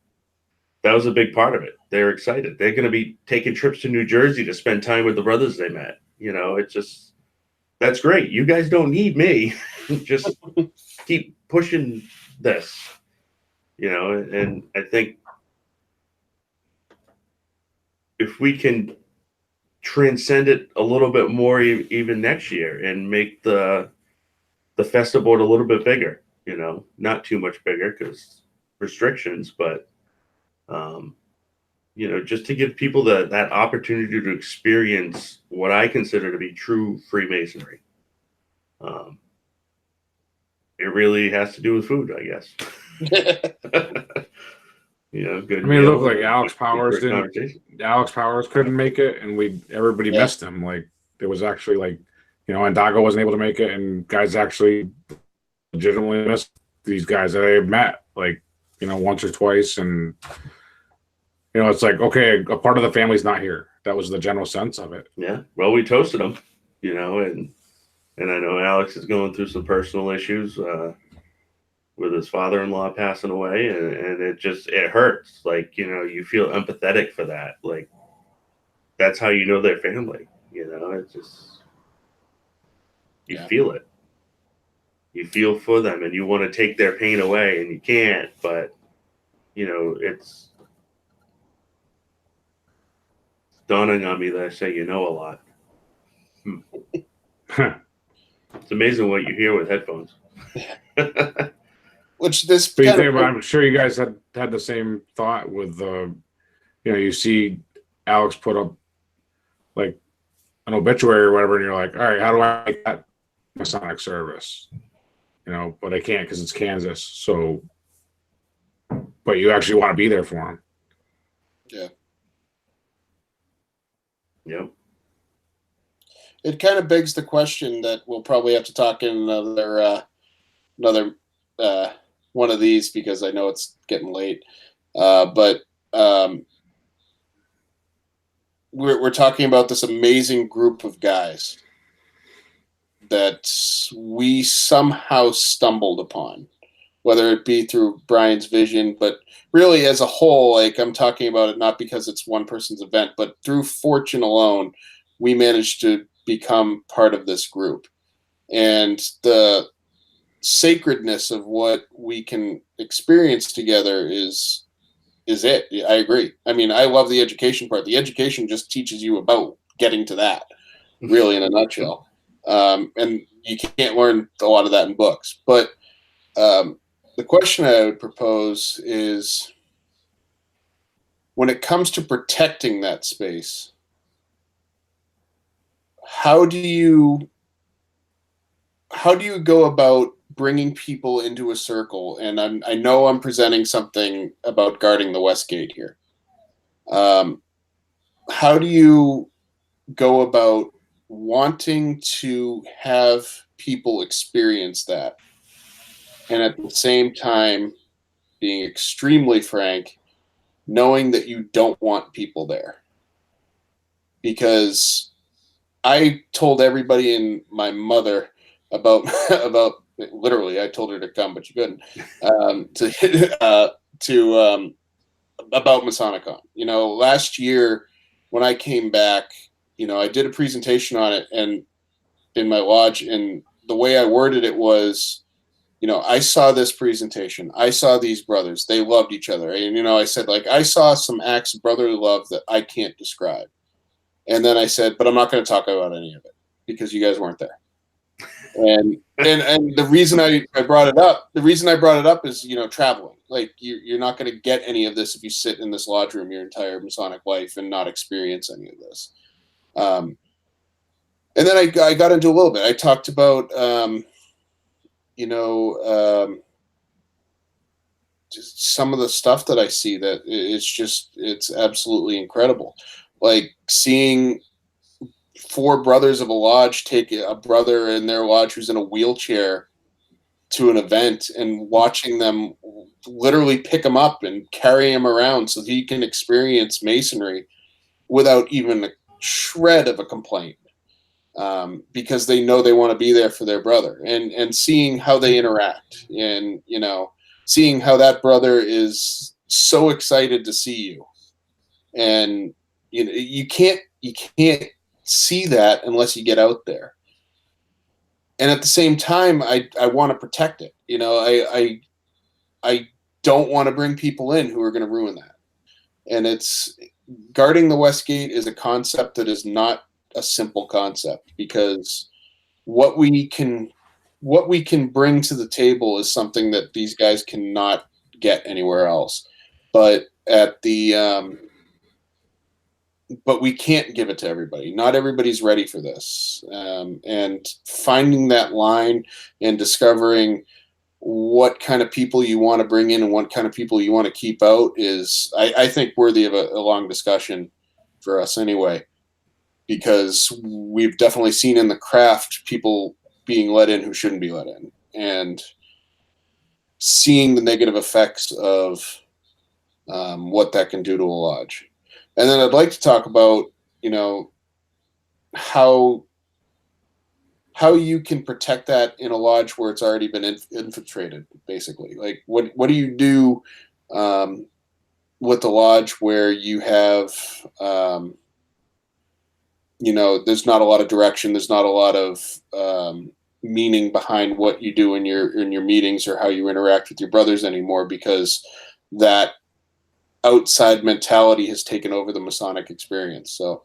a big part of it. They're excited. They're going to be taking trips to New Jersey to spend time with the brothers they met. It's just, that's great. You guys don't need me. Just keep pushing this, and I think if we can transcend it a little bit more even next year and make the festival board a little bit bigger, not too much bigger because restrictions, but just to give people that opportunity to experience what I consider to be true Freemasonry. It really has to do with food, I guess. Good. I mean, it looked like Alex Powers couldn't make it, and everybody missed him. Like, there was actually like, and Dago wasn't able to make it, and guys actually legitimately missed these guys that I had met, like, once or twice, and it's like, okay, a part of the family's not here. That was the general sense of it. Yeah. Well, we toasted them, and I know Alex is going through some personal issues with his father-in-law passing away, and it hurts. Like, you feel empathetic for that. Like, that's how you know their family. It's just, you feel it. You feel for them, and you want to take their pain away, and you can't. But it's dawning on me that I say a lot. It's amazing what you hear with headphones. Which this I'm sure you guys had the same thought with you see Alex put up like an obituary or whatever, and you're like, all right, how do I make that Masonic service? But I can't because it's Kansas. So, but you actually want to be there for him. Yeah. Yep. It kind of begs the question that we'll probably have to talk in another one of these, because I know it's getting late. But we're talking about this amazing group of guys that we somehow stumbled upon. whether it be through Bryan's vision, but really as a whole, like I'm talking about it not because it's one person's event, but through fortune alone, we managed to become part of this group. And the sacredness of what we can experience together is it. I agree. I mean, I love the education part. The education just teaches you about getting to that, really, in a nutshell. And you can't learn a lot of that in books. But the question I would propose is, when it comes to protecting that space, how do you go about bringing people into a circle? And I know I'm presenting something about guarding the West Gate here. How do you go about wanting to have people experience that, and at the same time being extremely frank, knowing that you don't want people there? Because I told everybody and my mother about about literally, I told her to come, but she couldn't, to about Masonicon. You know, last year when I came back, you know, I did a presentation on it and in my lodge, and the way I worded it was, you know, I saw this presentation. I saw these brothers. They loved each other. And, you know, I said, like, I saw some acts of brotherly love that I can't describe. And then I said, but I'm not going to talk about any of it because you guys weren't there. And the reason I brought it up, is, you know, traveling. Like, you're not going to get any of this if you sit in this lodge room your entire Masonic life and not experience any of this. And then I got into a little bit. I talked about, just some of the stuff that I see that it's absolutely incredible. Like seeing 4 brothers of a lodge take a brother in their lodge who's in a wheelchair to an event and watching them literally pick him up and carry him around so he can experience Masonry without even a shred of a complaint. Because they know they want to be there for their brother, and seeing how they interact, and, you know, seeing how that brother is so excited to see you. And, you know, you can't see that unless you get out there. And at the same time, I want to protect it. You know, I don't want to bring people in who are going to ruin that. And it's guarding the West Gate is a concept that is not a simple concept, because what we can bring to the table is something that these guys cannot get anywhere else. But but we can't give it to everybody. Not everybody's ready for this. And finding that line and discovering what kind of people you want to bring in and what kind of people you want to keep out is, I think, worthy of a long discussion for us anyway. Because we've definitely seen in the craft people being let in who shouldn't be let in, and seeing the negative effects of what that can do to a lodge. And then I'd like to talk about, you know, how you can protect that in a lodge where it's already been infiltrated, basically. Like, what do you do with the lodge where you have you know, there's not a lot of direction. There's not a lot of meaning behind what you do in your meetings or how you interact with your brothers anymore, because that outside mentality has taken over the Masonic experience. So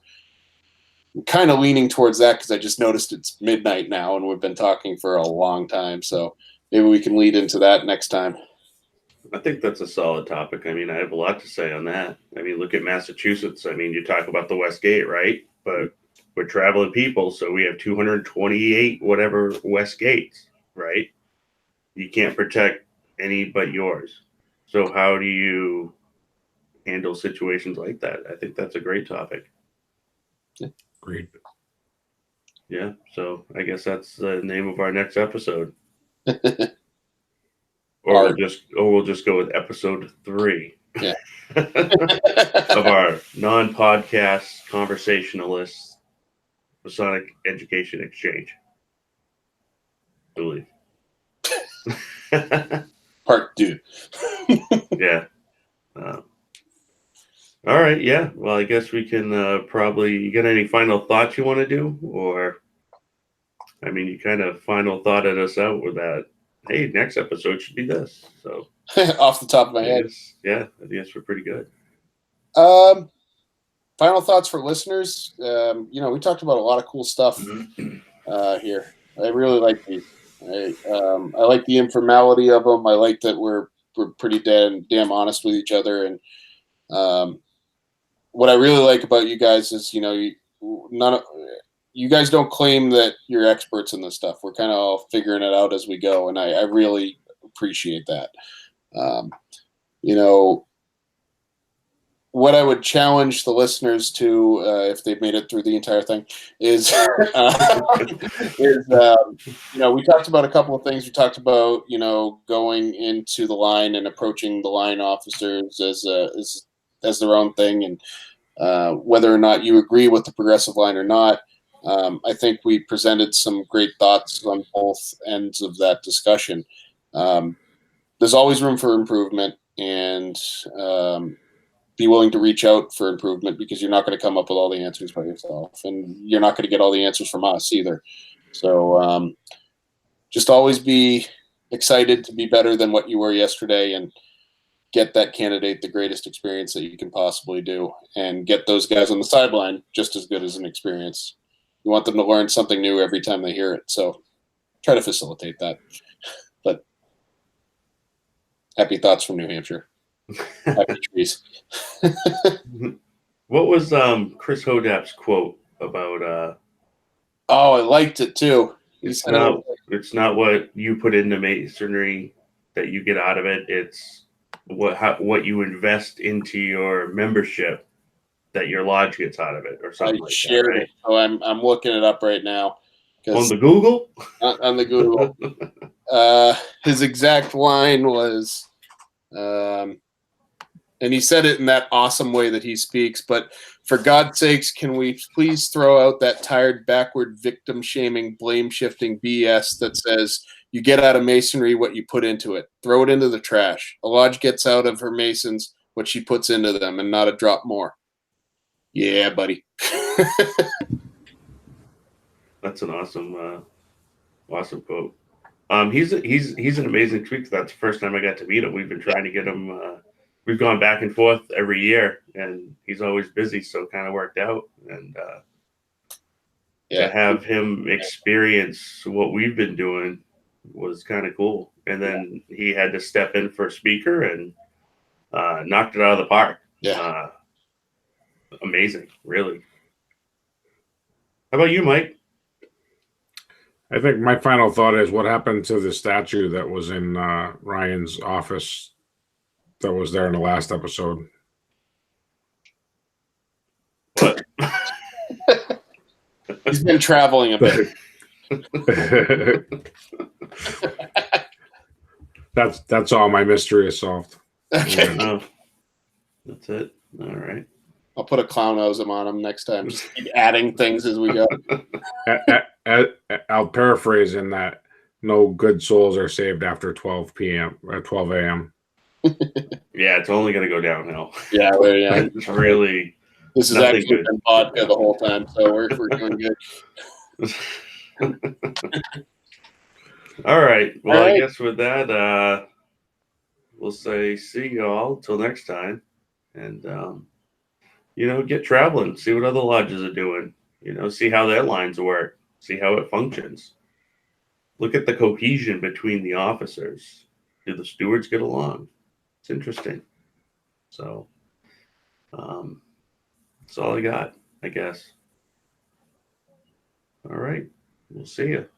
I'm kind of leaning towards that because I just noticed it's midnight now and we've been talking for a long time. So maybe we can lead into that next time. I think that's a solid topic. I mean, I have a lot to say on that. I mean, look at Massachusetts. I mean, you talk about the West Gate, right? But we're traveling people, so we have 228 whatever West Gates, right? You can't protect any but yours. So how do you handle situations like that? I think that's a great topic. Agreed. Yeah. So I guess that's the name of our next episode. Or we'll just go with episode 3. Yeah. Of our non-podcast conversationalist Masonic Education Exchange. I believe. Part 2. Yeah. All right. Yeah. Well, I guess we can probably. You got any final thoughts you want to do, or I mean, you kind of final thoughted us out with that. Hey, next episode should be this. So Off the top of my I head. guess, yeah, I guess we're pretty good. Final thoughts for listeners. We talked about a lot of cool stuff here. I really like these. I like the informality of them. I like that we're pretty damn honest with each other. And what I really like about you guys is, you guys don't claim that you're experts in this stuff. We're kind of all figuring it out as we go, and I really appreciate that. What I would challenge the listeners to, if they've made it through the entire thing, is we talked about a couple of things. We talked about going into the line and approaching the line officers as their own thing, and whether or not you agree with the progressive line or not. I think we presented some great thoughts on both ends of that discussion. There's always room for improvement, and be willing to reach out for improvement, because you're not going to come up with all the answers by yourself, and you're not going to get all the answers from us either. So just always be excited to be better than what you were yesterday, and get that candidate the greatest experience that you can possibly do, and get those guys on the sideline just as good as an experience. You want them to learn something new every time they hear it. So try to facilitate that. But happy thoughts from New Hampshire. Happy trees. What was Chris Hodap's quote about? Oh, I liked it too. It's not what you put into masonry that you get out of it. It's what you invest into your membership that your lodge gets out of it, or something like that. Right? It. So I'm looking it up right now. On the Google? On the Google. His exact line was, and he said it in that awesome way that he speaks, but for God's sakes, can we please throw out that tired, backward, victim-shaming, blame-shifting BS that says you get out of masonry what you put into it. Throw it into the trash. A lodge gets out of her masons what she puts into them, and not a drop more. Yeah, buddy. That's an awesome quote. He's an amazing tweak. That's the first time I got to meet him. We've been trying to get him. We've gone back and forth every year, and he's always busy, so it kind of worked out. And to have him experience what we've been doing was kind of cool. And then he had to step in for a speaker and knocked it out of the park. Yeah. Amazing, really. How about you, Mike? I think my final thought is, what happened to the statue that was in Ryan's office that was there in the last episode? What? He's been traveling a bit. That's all. My mystery is solved. Okay. Oh, that's it. All right. I'll put a clownosm on him next time. Just keep adding things as we go. I'll paraphrase in that no good souls are saved after 12 p.m. or 12 a.m. Yeah, it's only going to go downhill. Yeah, It's really. This has actually been vodka the whole time, so we're doing good. All right. Well, All right. I guess with that, we'll say see you all till next time, and get traveling, see what other lodges are doing. See how their lines work, see how it functions. Look at the cohesion between the officers. Do the stewards get along? It's interesting. So, that's all I got, I guess. All right. We'll see you.